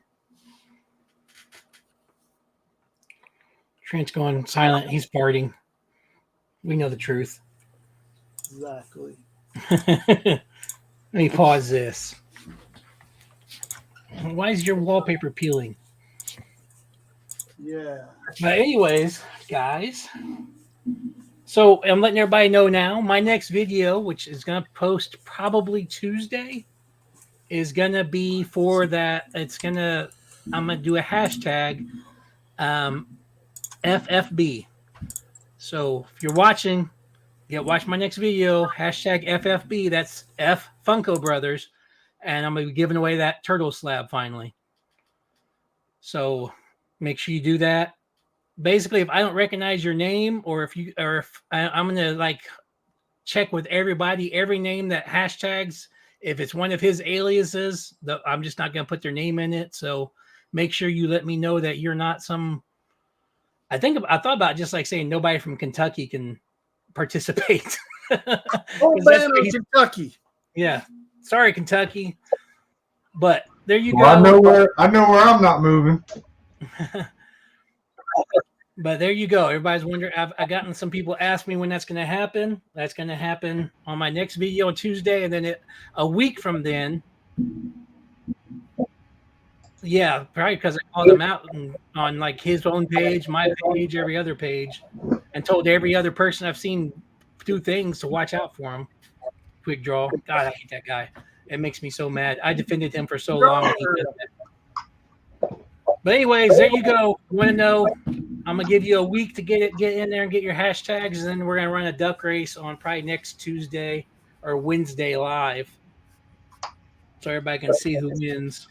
A: Trent's going silent. He's farting. We know the truth.
C: Exactly.
A: Let me pause this. Why is your wallpaper peeling?
C: Yeah.
A: But anyways, guys. So I'm letting everybody know now. My next video, which is going to post probably Tuesday, is going to be for that. I'm going to do a hashtag FFB. So if you're watching, watch my next video, hashtag FFB. That's F Funko Brothers. And I'm going to be giving away that turtle slab finally. So make sure you do that. Basically, if I don't recognize your name, or if I'm going to like check with everybody, every name that hashtags, if it's one of his aliases, I'm just not going to put their name in it. So make sure you let me know that you're not some. I thought about just like saying nobody from Kentucky can participate.
C: Oh, man, Kentucky.
A: Yeah. Sorry, Kentucky. But there you
D: well,
A: go.
D: I know where I'm not moving.
A: But there you go. Everybody's wondering. I've gotten some people ask me when that's going to happen. That's going to happen on my next video on Tuesday, and then a week from then. Yeah, probably because I called him out on like his own page, my page, every other page, and told every other person I've seen do things to watch out for him. Quick draw. God, I hate that guy. It makes me so mad. I defended him for so long. And he does that. But anyways, there you go. You want to know? I'm gonna give you a week to get in there and get your hashtags, and then we're gonna run a duck race on probably next Tuesday or Wednesday live, so everybody can see who wins.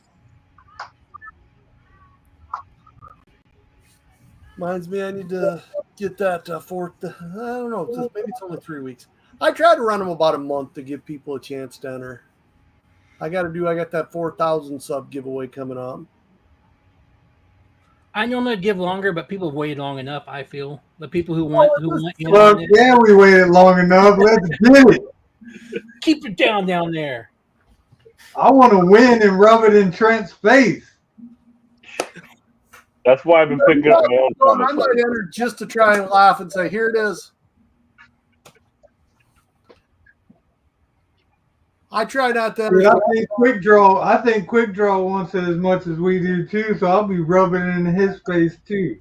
C: Reminds me, I need to get that fourth. I don't know. Maybe it's only 3 weeks. I try to run them about a month to give people a chance to enter. I got that 4,000 sub giveaway coming up.
A: I normally give longer, but people have waited long enough. I feel the people who want in
D: Well,
A: on it.
D: yeah, we waited long enough. Let's get it.
A: Keep it down there.
D: I want to win and rub it in Trent's face.
B: That's why I've been picking up my own
C: I
B: comics.
C: might enter just to try and laugh and say, "Here it is." I try not to.
D: Dude, I think Quick Draw wants it as much as we do too, so I'll be rubbing it in his face too.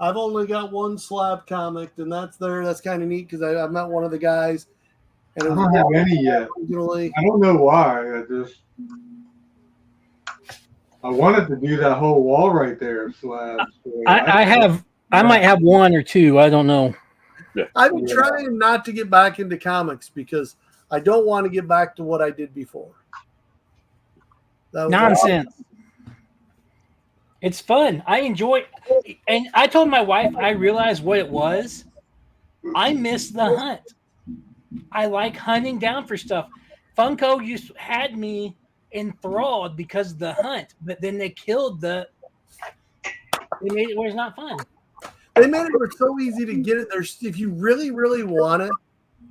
C: I've only got one slab comic, and that's there. That's kind of neat because I met one of the guys. And
D: I don't have any yet.
C: Originally.
D: I don't know why. I wanted to do that whole wall right there of slabs. So
A: I might have one or two. I don't know.
B: Yeah.
C: I've been trying not to get back into comics because I don't want to get back to what I did before. That was
A: Nonsense. Awesome. It's fun. I enjoy it. And I told my wife I realized what it was. I miss the hunt. I like hunting down for stuff. Funko had me enthralled because of the hunt, but then they made it where it's not fun.
C: They made it where it's so easy to get it. If you really, really want it,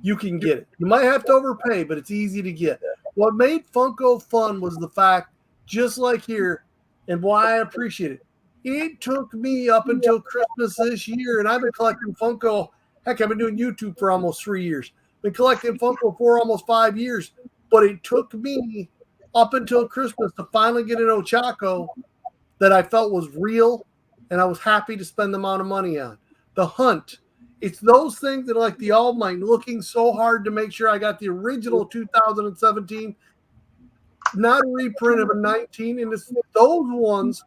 C: you can get it. You might have to overpay, but it's easy to get. What made Funko fun was the fact, just like here, and why I appreciate it. It took me up until Christmas this year, and I've been collecting Funko. Heck, I've been doing YouTube for almost 3 years. Been collecting Funko for almost 5 years, but it took me up until Christmas to finally get an Ochako that I felt was real, and I was happy to spend the amount of money on. The hunt. It's those things that are like the All Might, looking so hard to make sure I got the original 2017, not a reprint of a 19, and it's those ones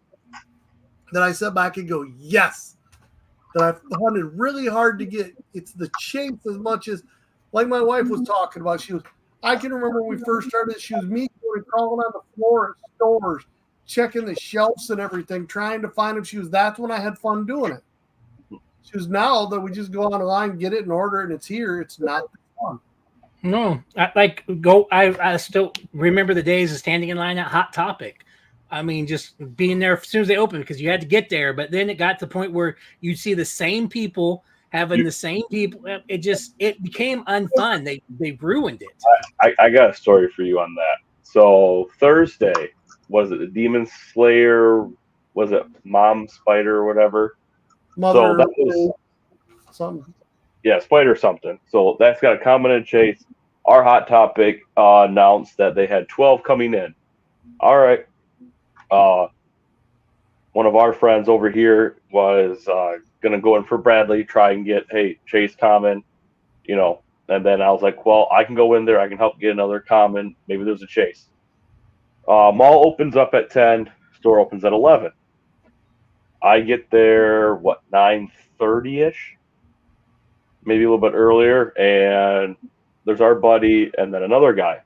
C: that I sit back and go, yes, that I've hunted really hard to get. It's the chase as much as, like my wife was talking about, I can remember when we first started, she was me going crawling on the floor at stores, checking the shelves and everything, trying to find them. That's when I had fun doing it. She was, now that we just go online, get it and order it, and it's here, it's not fun.
A: No, I still remember the days of standing in line at Hot Topic. I mean, just being there as soon as they opened because you had to get there. But then it got to the point where you'd see the same people having the same people. It became unfun. They ruined it.
B: I got a story for you on that. So Thursday, was it the Demon Slayer? Was it Mom Spider or whatever?
C: Mother,
B: so that was
C: something.
B: Yeah, Spider something. So that's got a comment and chase. Our Hot Topic announced that they had 12 coming in. All right. One of our friends over here was going to go in for Bradley, try and get, hey, Chase common, and then I was like, well, I can go in there. I can help get another common. Maybe there's a Chase. Mall opens up at 10. Store opens at 11. I get there, 9:30-ish? Maybe a little bit earlier. And there's our buddy and then another guy.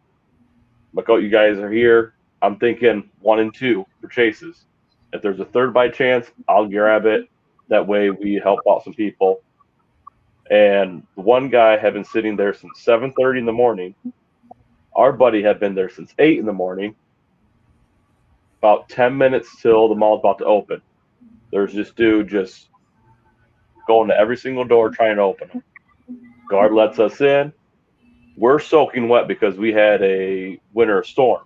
B: Look out, you guys are here. I'm thinking 1 and 2 for Chases. If there's a third by chance, I'll grab it. That way we help out some people. And the one guy had been sitting there since 7:30 in the morning. Our buddy had been there since 8 in the morning. About 10 minutes till the mall's about to open. There's this dude just going to every single door trying to open them. Guard lets us in. We're soaking wet because we had a winter storm.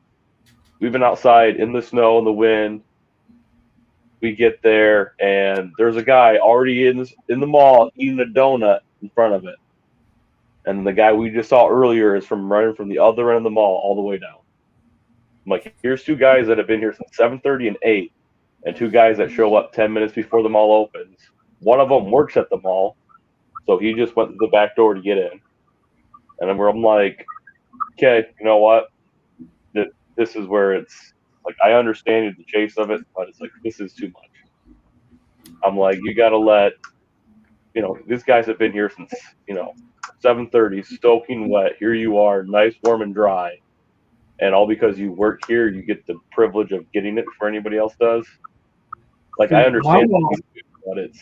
B: We've been outside in the snow and the wind. we get there, and there's a guy already in the mall eating a donut in front of it. And the guy we just saw earlier is running from the other end of the mall all the way down. I'm like, here's two guys that have been here since 7:30 and 8, and two guys that show up 10 minutes before the mall opens. One of them works at the mall, so he just went to the back door to get in. And I'm like, okay, you know what? This is where it's like, I understand the chase of it, but it's like, this is too much. I'm like, you got to let, these guys have been here since, 7:30, soaking wet. Here you are, nice, warm, and dry. And all because you work here, you get the privilege of getting it before anybody else does. Like, I understand but it's...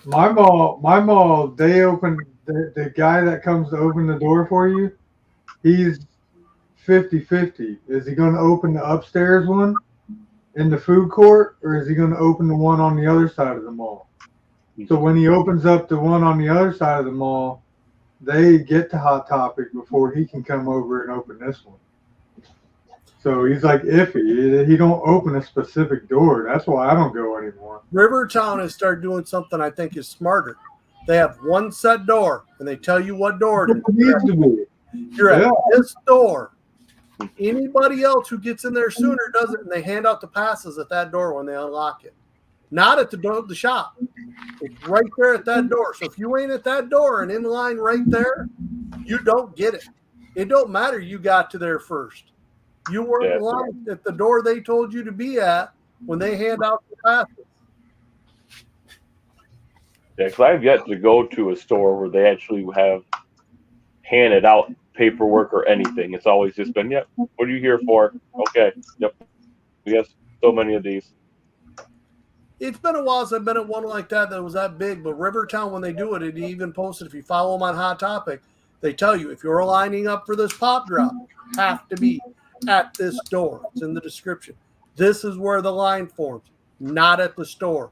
D: My mall, they open, the guy that comes to open the door for you, he's 50-50. Is he going to open the upstairs one in the food court, or is he going to open the one on the other side of the mall? So when he opens up the one on the other side of the mall, they get to Hot Topic before he can come over and open this one. So he's like iffy. He don't open a specific door. That's why I don't go anymore.
C: Rivertown has started doing something I think is smarter. They have one set door, and they tell you what door it is.
D: It needs to be.
C: You're at this door. Anybody else who gets in there sooner does it, and they hand out the passes at that door when they unlock it. Not at the door of the shop. It's right there at that door. So if you ain't at that door and in line right there, you don't get it. It don't matter you got to there first. You were in line at the door they told you to be at when they hand out the passes.
B: Yeah, because I've yet to go to a store where they actually have handed out paperwork or anything. It's always just been, yep, what are you here for? Okay, yep. We have so many of these.
C: It's been a while since I've been at one like that was that big, but Rivertown, when they do it, it even posted, if you follow them on Hot Topic, they tell you, if you're lining up for this pop drop, you have to be at this door. It's in the description. This is where the line forms, not at the store.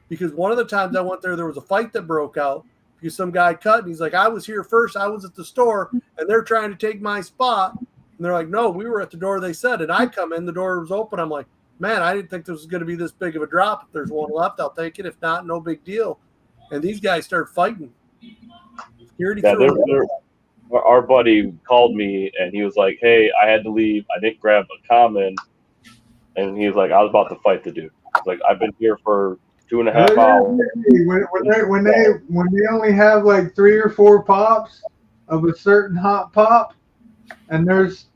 C: Because one of the times I went there was a fight that broke out because some guy cut, and he's like, I was here first, I was at the store, and they're trying to take my spot. And they're like, no, we were at the door they said. And I come in, the door was open. I'm like, man, I didn't think this was going to be this big of a drop. If there's one left, I'll take it. If not, no big deal. And these guys start fighting.
B: Our buddy called me, and he was like, hey, I had to leave. I didn't grab a common. And he was like, I was about to fight the dude. He's like, I've been here for 2.5 hours.
D: When they only have like 3 or 4 pops of a certain hot pop, and there's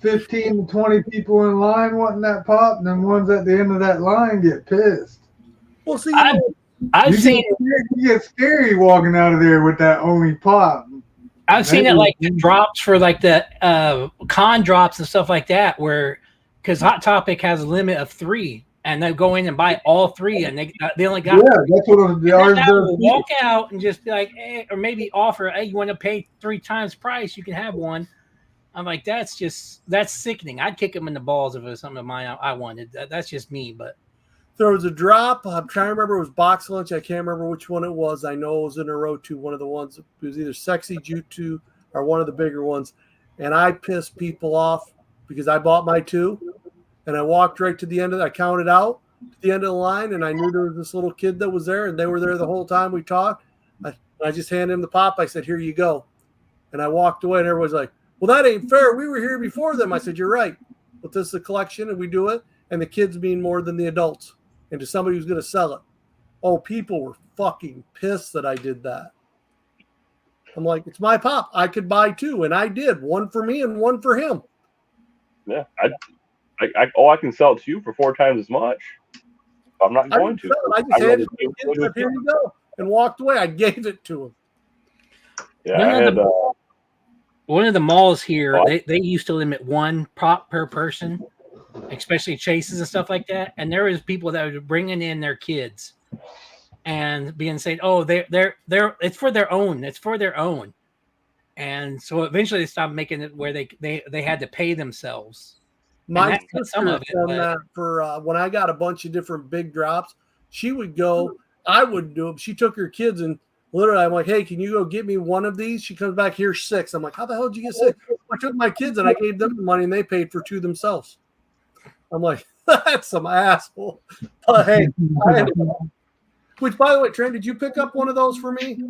D: 15 to 20 people in line wanting that pop, and then ones at the end of that line get pissed.
C: Well, see,
A: I've seen
D: you get scary walking out of there with that only pop.
A: I've seen it like the drops for like the con drops and stuff like that, where because Hot Topic has a limit of 3, and they go in and buy all 3, and they only got
D: that's what the ours does.
A: Walk out and just be like, hey, or maybe offer, hey, you want to pay 3 times price, you can have one. I'm like, that's sickening. I'd kick them in the balls if it was something of mine I wanted. That's just me, but.
C: There was a drop. I'm trying to remember. It was box lunch. I can't remember which one it was. I know it was in a row 2, one of the ones. It was either Sexy Jutsu or one of the bigger ones. And I pissed people off because I bought my 2. And I walked right to the end of it. I counted out to the end of the line. And I knew there was this little kid that was there. And they were there the whole time we talked. I just handed him the pop. I said, here you go. And I walked away. And everyone's like, well, that ain't fair. We were here before them. I said, you're right. But this is a collection, and we do it. And the kids mean more than the adults. And to somebody who's going to sell it. Oh, people were fucking pissed that I did that. I'm like, it's my pop. I could buy 2, and I did. 1 for me and 1 for him.
B: Yeah, I can sell it to you for 4 times as much. I'm not going to.
C: I just handed it to him. Here you go, and walked away. I gave it to him.
B: Yeah,
A: one of the malls here, they used to limit 1 pop per person, especially chases and stuff like that. And there was people that were bringing in their kids and being saying, "Oh, they're it's for their own. It's for their own." And so eventually they stopped making it where they had to pay themselves.
C: My sister done that for when I got a bunch of different big drops. She would go. I would do it. She took her kids and. Literally, I'm like, hey, can you go get me 1 of these? She comes back, here's 6. I'm like, how the hell did you get 6? I took my kids and I gave them the money and they paid for 2 themselves. I'm like, That's some asshole. But hey, which, by the way, Trent, did you pick up one of those for me?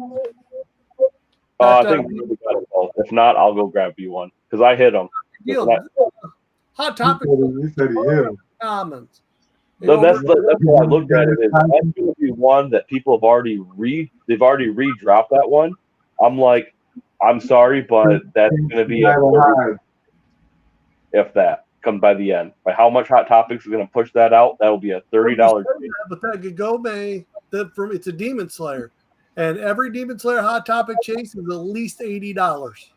B: I think we got it both. If not, I'll go grab you one because I hit them.
C: Hot Topic.
D: He said he hit him.
C: Comments.
B: No, that's what I looked at it. That's going to be one that people have already they've already redropped that one. I'm like, I'm sorry, but that's going to be if that comes by the end. By how much Hot Topics is going to push that out, that will be a $30.
C: But that Gagome, it's a Demon Slayer, and every Demon Slayer Hot Topic chase is at least $80.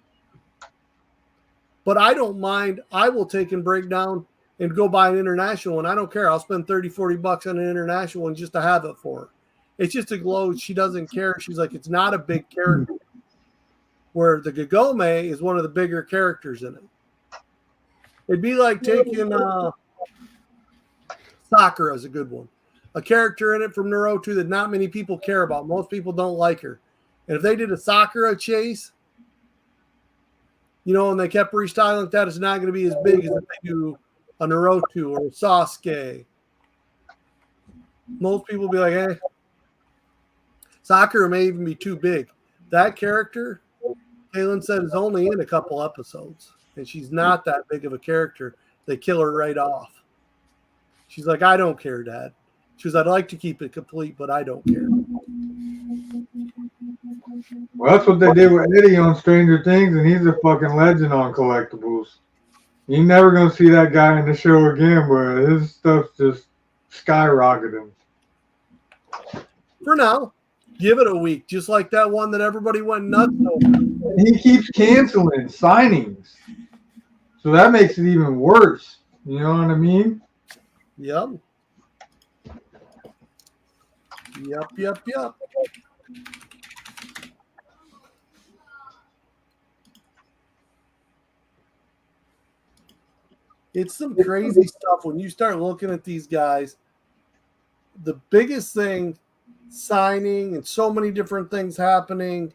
C: But I don't mind. I will take and break down and go buy an international one. I don't care. I'll spend $30-$40 on an international one just to have it for her. It's just a glow. She doesn't care. She's like, it's not a big character. Where the Gagome is one of the bigger characters in it. It'd be like taking Sakura is a good one. A character in it from Naruto that not many people care about. Most people don't like her. And if they did a Sakura chase, and they kept restyling like that, it's not going to be as big as if they do a Naruto or a Sasuke. Most people will be like, hey, Sakura may even be too big. That character, Kaylin said, is only in a couple episodes. And she's not that big of a character. They kill her right off. She's like, I don't care, Dad. She was, I'd like to keep it complete, but I don't care.
D: Well, that's what they did with Eddie on Stranger Things, and he's a fucking legend on collectibles. You're never going to see that guy in the show again, but his stuff's just skyrocketing.
C: For now, give it a week, just like that one that everybody went nuts over.
D: He keeps canceling signings. So that makes it even worse. You know what I mean?
C: Yep. It's some crazy stuff when you start looking at these guys. The biggest thing, signing and so many different things happening.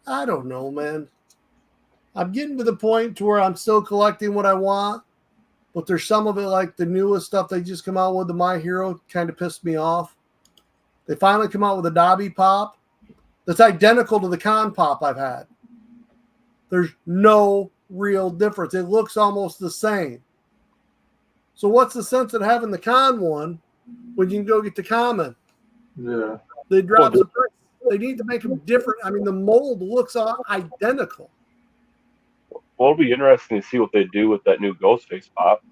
C: I don't know, man. I'm getting to the point to where I'm still collecting what I want, but there's some of it like the newest stuff they just come out with, the My Hero, kind of pissed me off. They finally come out with a Dobby Pop that's identical to the Con Pop I've had. There's no real difference. It looks almost the same. So what's the sense of having the Con one when you can go get the Common?
D: Yeah.
C: They drop the price. They need to make them different. I mean, the mold looks identical.
B: Well, it'll be interesting to see what they do with that new Ghostface pop.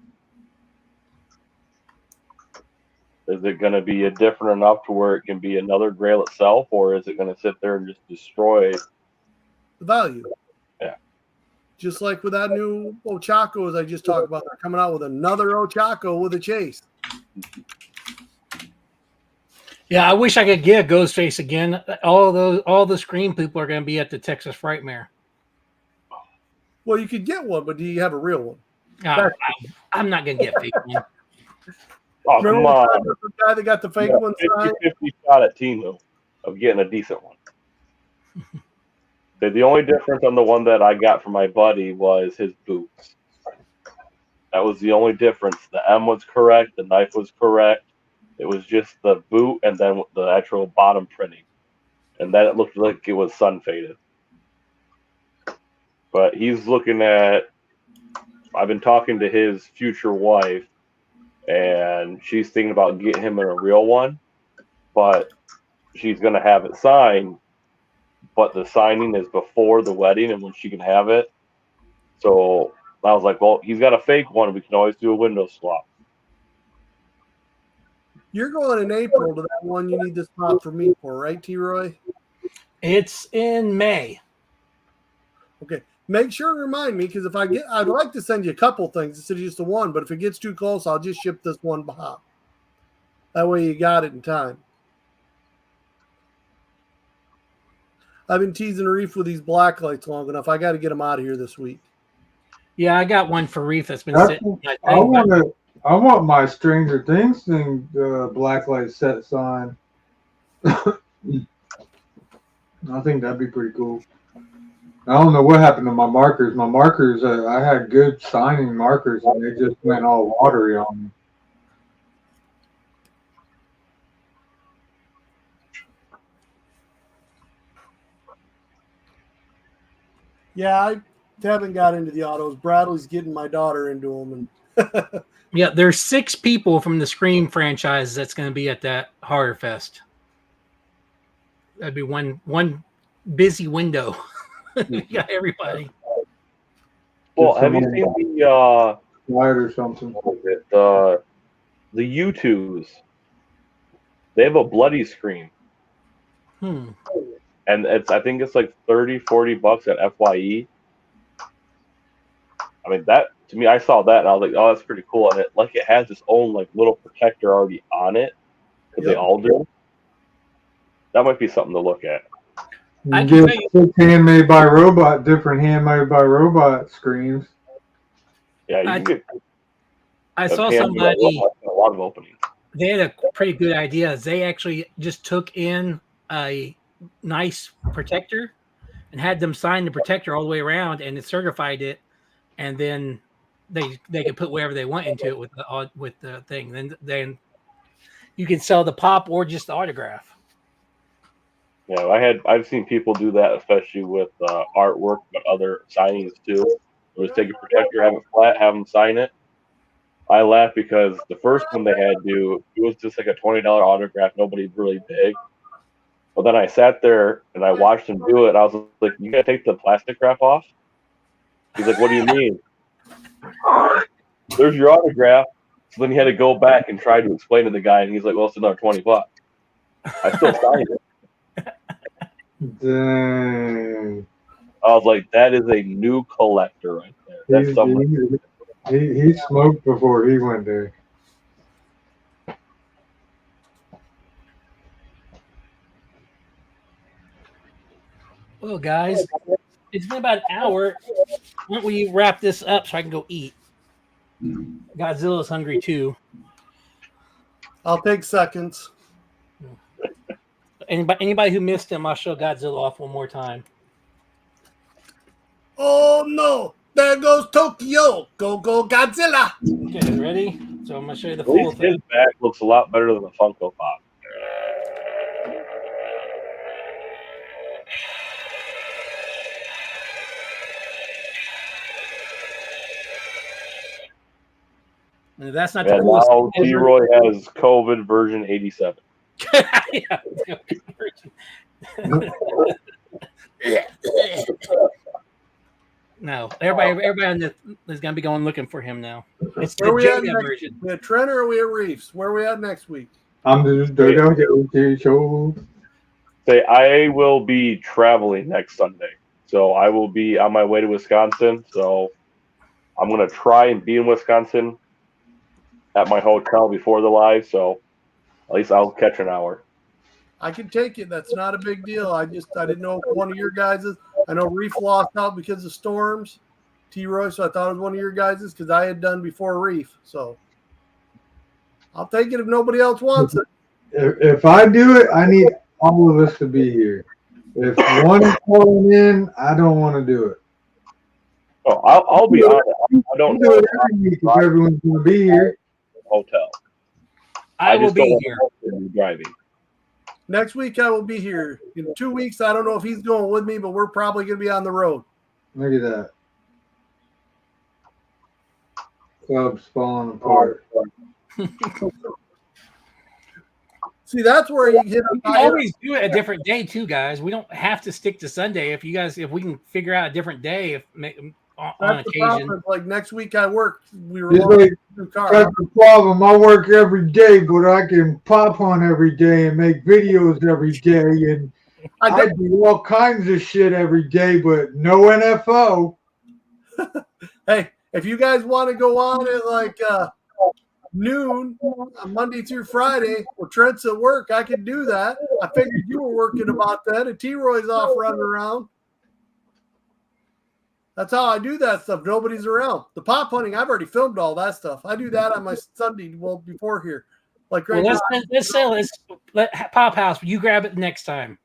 B: Is it going to be a different enough to where it can be another Grail itself, or is it going to sit there and just destroy
C: the value?
B: Yeah.
C: Just like with that new Ochako, as I just talked about, they're coming out with another Ochako with a chase.
A: Yeah, I wish I could get a Ghostface again. All the Scream people are going to be at the Texas Frightmare.
C: Well, you could get one, but do you have a real one?
A: I'm not going to get fake one.
B: Oh, come on.
C: The guy that got the fake one signed?
B: 50-50 shot at Timu of getting a decent one. The only difference on the one that I got from my buddy was his boots. That was the only difference. The M was correct. The knife was correct. It was just the boot and then the actual bottom printing. And then it looked like it was sun faded. But he's looking at, I've been talking to his future wife, and she's thinking about getting him in a real one, but she's going to have it signed, but the signing is before the wedding and when she can have it. So I was like, well, he's got a fake one. We can always do a window swap.
C: You're going in April to that one you need this pop for me for, right, T-Roy?
A: It's in May.
C: Okay. Make sure and remind me, because I'd like to send you a couple things instead of just the one, but if it gets too close, I'll just ship this one pop. That way you got it in time. I've been teasing Reef with these black lights long enough. I got to get them out of here this week.
A: Yeah, I got one for Reef that's been sitting.
D: I want my Stranger Things thing, blacklight set sign. I think that'd be pretty cool. I don't know what happened to my markers. My markers, I had good signing markers, and they just went all watery on me.
C: Yeah, I haven't got into the autos. Bradley's getting my daughter into them, and
A: Yeah, there's 6 people from the Scream franchise that's going to be at that Horror Fest. That'd be one busy window. You got everybody.
B: Well,
D: Get
B: have you
D: someone
B: seen the
D: light or something.
B: the U2s? They have a bloody Scream,
A: Hmm.
B: and I think it's like $30-$40 at FYE. I mean, that to me, I saw that and I was like, oh, that's pretty cool. And it has its own like little protector already on it because they
C: Yep.
B: all do. That might be something to look at.
A: I
D: You
A: can
D: get
A: tell you-
D: 6 handmade by robot, different handmade by robot screens.
B: Yeah, you
A: I-
B: can get
A: I saw
B: a
A: somebody.
B: lot of openings.
A: They had a pretty good idea. They actually just took in a nice protector and had them sign the protector all the way around, and it certified it, and then they could put whatever they want into it with the thing. Then you can sell the pop or just the autograph.
B: Yeah, I've seen people do that, especially with artwork, but other signings too. Just take a protector, have it flat, have them sign it. I laugh because the first one they had to, it was just like a $20 autograph, nobody really big. But then I sat there and I watched him do it. And I was like, "You gotta take the plastic wrap off." He's like, "What do you mean?" There's your autograph. So then he had to go back and try to explain to the guy, and he's like, "Well, it's another $20. I still signed it."
D: Dang.
B: I was like, "That is a new collector right there." That's someone.
D: He smoked before he went there.
A: Well, guys, it's been about an hour. Why don't we wrap this up so I can go eat? Godzilla's hungry too.
C: I'll take seconds.
A: Anybody who missed him, I'll show Godzilla off one more time.
C: Oh no! There goes Tokyo! Go Godzilla!
A: Okay, ready? So I'm gonna show you the
B: At
A: full
B: least his
A: thing.
B: back looks a lot better than the Funko Pop.
A: And if that's not
B: And
A: the coolest
B: now
A: thing ever.
B: T-Roy has COVID version 87.
A: Yeah. No, everybody on this is gonna be going looking for him now. It's the
C: Where we at
A: Jada
C: next
A: version.
C: week? We at Trent or are we at Reefs? Where are we at next week?
D: I'm just show.
B: Say, I will be traveling next Sunday. So I will be on my way to Wisconsin. So I'm going to try and be in Wisconsin at my hotel before the live. So at least I'll catch an hour.
C: I can take it. That's not a big deal. I didn't know if one of your guys's. I know Reef lost out because of storms, T-Roy, so I thought it was one of your guys's because I had done before Reef. So I'll take it if nobody else wants it.
D: If I do it, I need all of us to be here. If one is calling in, I don't want to do it.
B: Oh, I'll be on it. I don't
D: do
B: know
D: it every week if everyone's going to be here.
B: hotel.
A: I will
B: just
A: be
B: don't
A: here.
B: want to be driving.
C: Next week I will be here. In 2 weeks, I don't know if he's going with me, but we're probably going to be on the road.
D: Look at that. Club's falling apart.
C: See, that's where you hit
A: We can always do it a different day too, guys. We don't have to stick to Sunday. If we can figure out a different day, on
C: That's the
A: occasion.
C: problem. Like next week I work. We were
D: Just
C: loading
D: like,
C: the car.
D: that's the problem. I work every day, but I can pop on every day and make videos every day, and I do all kinds of shit every day, but no NFO.
C: Hey, if you guys want to go on at like noon on Monday through Friday, where Trent's at work, I can do that. I figured you were working about that, and T-Roy's off running around. That's how I do that stuff. Nobody's around. The pop hunting, I've already filmed all that stuff. I do that on my Sunday, well, before here. Like right
A: Well,
C: now.
A: let's let Pop House. You grab it next time.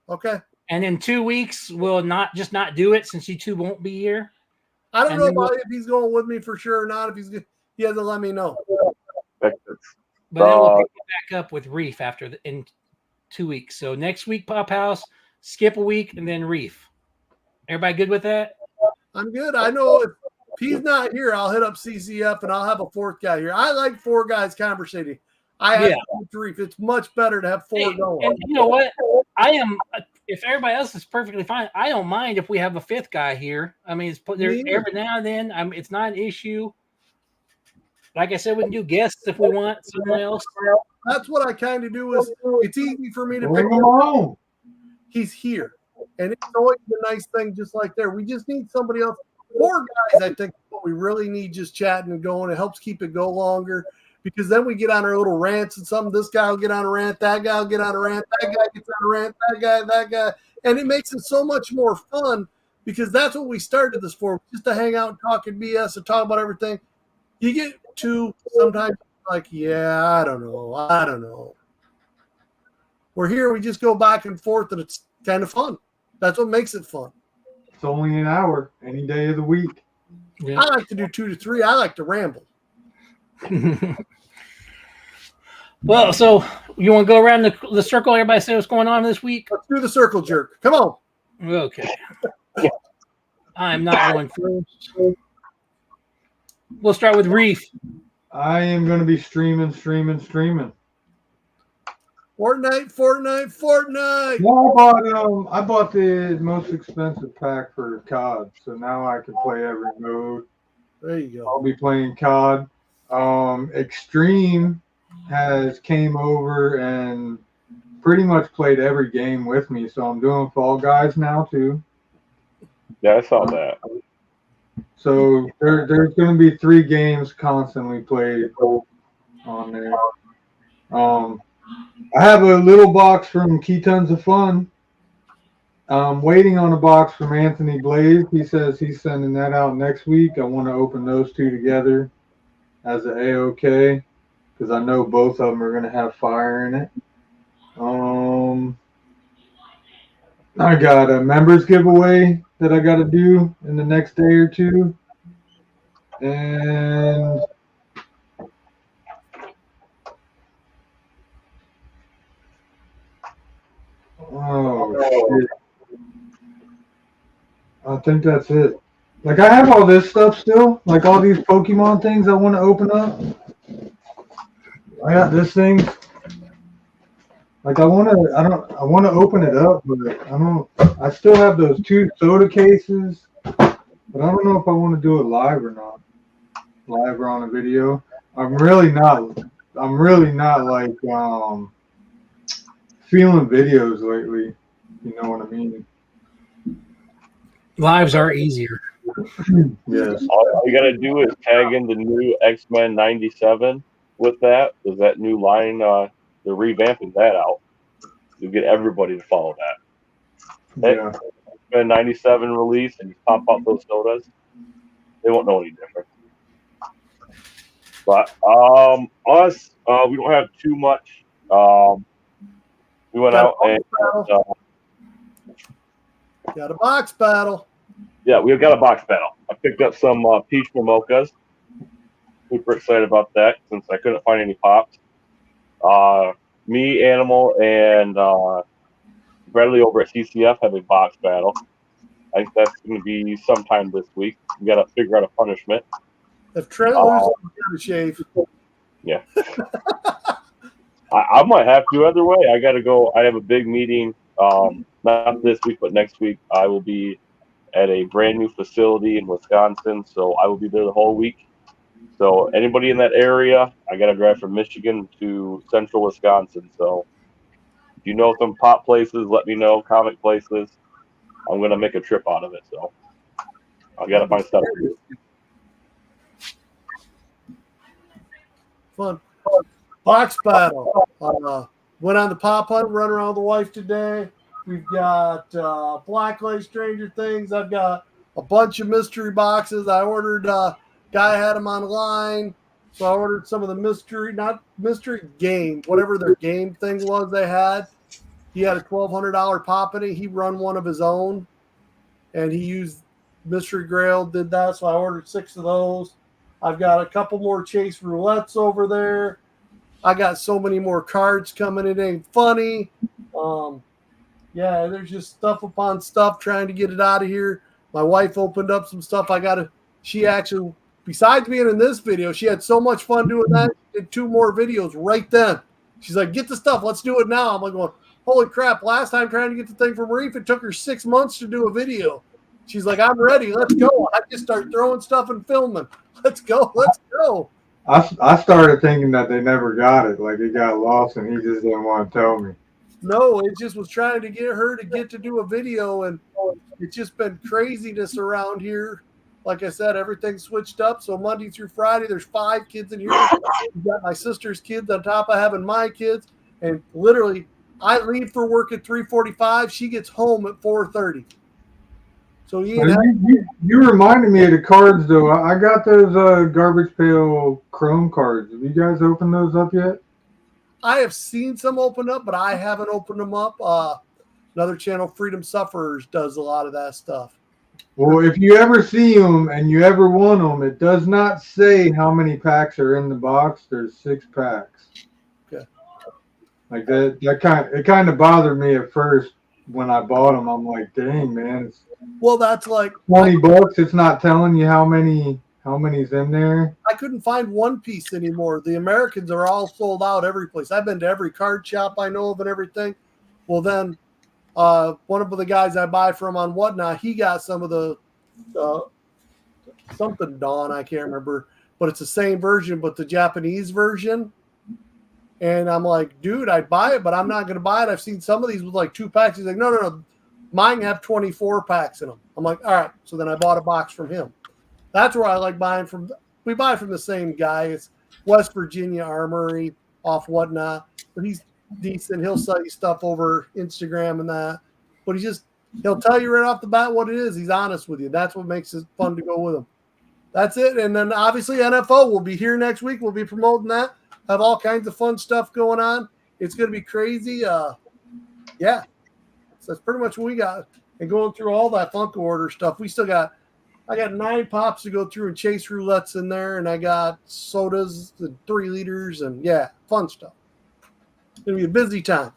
C: Okay.
A: And in 2 weeks, we'll not do it since you two won't be here.
C: I don't
A: And
C: know
A: then
C: about if he's going with me for sure or not. If he hasn't let me know.
A: But then we'll pick it back up with Reef in 2 weeks. So next week, Pop House, skip a week, and then Reef. Everybody good with that?
C: I'm good. I know if he's not here, I'll hit up CCF and I'll have a fourth guy here. I like 4 guys conversating. I have 3. It's much better to have 4 going.
A: And you know what? I am. If everybody else is perfectly fine, I don't mind if we have a 5th guy here. I mean, it's there every now and then. It's not an issue. Like I said, we can do guests if we want someone else.
C: That's what I kind of do. Is it's easy for me to
D: Bring
C: pick
D: him on.
C: He's here, and it's always a nice thing. Just like there, we just need somebody else. 4 guys, I think, what we really need just chatting and going. It helps keep it go longer. Because then we get on our little rants and something. This guy will get on a rant. That guy will get on a rant. That guy gets on a rant. That guy. And it makes it so much more fun because that's what we started this for, just to hang out and talk and BS and talk about everything. You get to sometimes like, yeah, I don't know. We're here. We just go back and forth, and it's kind of fun. That's what makes it fun.
D: It's only an hour any day of the week.
C: Yeah. I like to do 2 to 3. I like to ramble.
A: Well, so you want to go around the circle? Everybody say what's going on this week?
C: Let's do the circle jerk. Come on.
A: Okay. I'm not going first. We'll start with Reef.
D: I am going to be streaming.
C: Fortnite.
D: Well, I bought the most expensive pack for COD, so now I can play every mode.
C: There you go.
D: I'll be playing COD. Extreme has came over and pretty much played every game with me, so I'm doing Fall Guys now too.
B: Yeah, I saw that.
D: So there's going to be 3 games constantly played on there. I have a little box from Key Tons of Fun. I'm waiting on a box from Anthony Blaze. He says he's sending that out next week. I want to open those 2 together as an A-OK because I know both of them are going to have fire in it. I got a members giveaway that I got to do in the next day or 2. And oh, shit. I think that's it. Like, I have all this stuff still. Like, all these Pokemon things I want to open up. I got this thing. Like, I want to open it up, but I still have those 2 soda cases, but I don't know if I want to do it live or not. Live or on a video. I'm really not like, feeling videos lately. You know what I mean?
A: Lives are easier.
D: Yes.
B: All you got to do is tag in the new X-Men 97 with that. Because that new line, they're revamping that out. You get everybody to follow that.
D: Yeah.
B: X-Men 97 release, and you pop out those sodas. They won't know any different. But us, we don't have too much. We went out and
C: got a box battle.
B: Yeah, we've got a box battle. I picked up some peach mochas. Super excited about that since I couldn't find any pops. Me, Animal, and Bradley over at CCF have a box battle. I think that's going to be sometime this week. We got to figure out a punishment.
C: If Trent loses, we got to shave.
B: Yeah. I might have to either way. I got to go. I have a big meeting, not this week, but next week. I will be at a brand new facility in Wisconsin, so I will be there the whole week. So anybody in that area, I got to drive from Michigan to central Wisconsin. So if you know some pop places, let me know. Comic places. I'm going to make a trip out of it. So I got to find stuff to do.
C: Fun. Box battle. Went on the pop hunt, run around with the wife today. We've got Blacklight Stranger Things. I've got a bunch of mystery boxes. I ordered, guy had them online. So I ordered some of the not mystery game, whatever their game thing was they had. He had a $1,200 pop in it. He run one of his own. And he used Mystery Grail, did that. So I ordered 6 of those. I've got a couple more Chase Roulettes over there. I got so many more cards coming. It ain't funny. Yeah, there's just stuff upon stuff trying to get it out of here. My wife opened up some stuff. She actually, besides being in this video, she had so much fun doing that. She did 2 more videos right then. She's like, get the stuff. Let's do it now. I'm like, going, holy crap. Last time trying to get the thing from Reef, it took her 6 months to do a video. She's like, I'm ready. Let's go. I just start throwing stuff and filming. Let's go. Let's go.
D: I started thinking that they never got it, like it got lost, and he just didn't want to tell me.
C: No, it just was trying to get her to get to do a video, and it's just been craziness around here. Like I said, everything's switched up. So Monday through Friday, there's 5 kids in here. We've got my sister's kids on top of having my kids. And literally, I leave for work at 3:45. She gets home at 4:30. So
D: you reminded me of the cards, though. I got those garbage pail chrome cards. Have you guys opened those up yet?
C: I have seen some open up, but I haven't opened them up. Another channel, Freedom Sufferers, does a lot of that stuff.
D: Well, if you ever see them and you ever want them, it does not say how many packs are in the box. There's 6 packs.
C: Okay.
D: Like it kind of bothered me at first when I bought them. I'm like, dang, man, it's
C: That's like
D: $20. It's not telling you how many's in there.
C: I couldn't find One Piece anymore. The Americans are all sold out every place. I've been to every card shop I know of and everything. Well, then one of the guys I buy from on Whatnot, he got some of the something Dawn, I can't remember, but it's the same version, but the Japanese version. And I'm like, dude, I'd buy it, but I'm not going to buy it. I've seen some of these with like 2 packs. He's like, no. Mine have 24 packs in them. I'm like, all right. So then I bought a box from him. That's where I like buying from. We buy from the same guy. It's West Virginia Armory off Whatnot. But he's decent. He'll sell you stuff over Instagram and that. But he'll tell you right off the bat what it is. He's honest with you. That's what makes it fun to go with him. That's it. And then obviously NFO will be here next week. We'll be promoting that. Have all kinds of fun stuff going on. It's going to be crazy. Yeah. So that's pretty much what we got. And going through all that Funko order stuff, I got 9 pops to go through and chase roulettes in there, and I got sodas and 3 liters, and yeah, fun stuff. It's gonna be a busy time.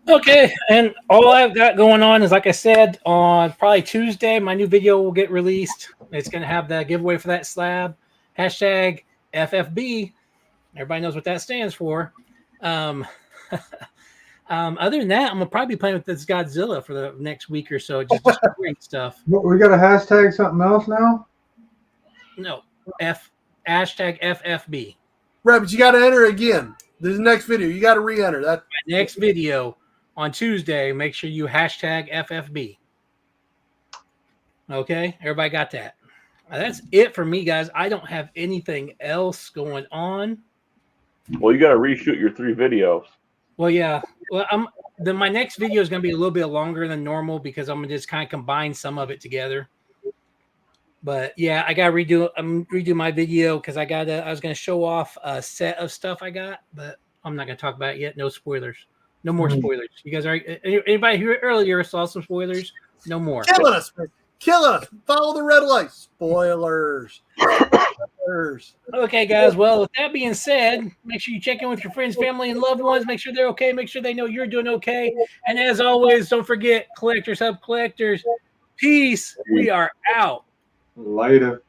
A: Okay, and all I've got going on is, like I said, on probably Tuesday, my new video will get released. It's gonna have the giveaway for that slab. Hashtag FFB. Everybody knows what that stands for. Other than that, I'm gonna probably be playing with this Godzilla for the next week or so. Just great stuff.
D: We got a hashtag something else now?
A: No, hashtag FFB.
C: Right, but you got to enter again. This next video, you got to re-enter that.
A: My next video on Tuesday. Make sure you hashtag FFB. Okay, everybody got that. That's it for me, guys. I don't have anything else going on.
B: Well, you got to reshoot your 3 videos.
A: Well, yeah. Well, my next video is going to be a little bit longer than normal because I'm going to just kind of combine some of it together. But yeah, I got to redo my video because I was going to show off a set of stuff I got, but I'm not going to talk about it yet. No spoilers. No more spoilers. You guys are anybody here earlier saw some spoilers? No more.
C: Killing us, man. Killing us. Follow the red lights. Spoilers.
A: Okay, guys. Well, with that being said, make sure you check in with your friends, family, and loved ones. Make sure they're okay. Make sure they know you're doing okay. And as always, don't forget, collectors help collectors. Peace. We are out.
D: Later.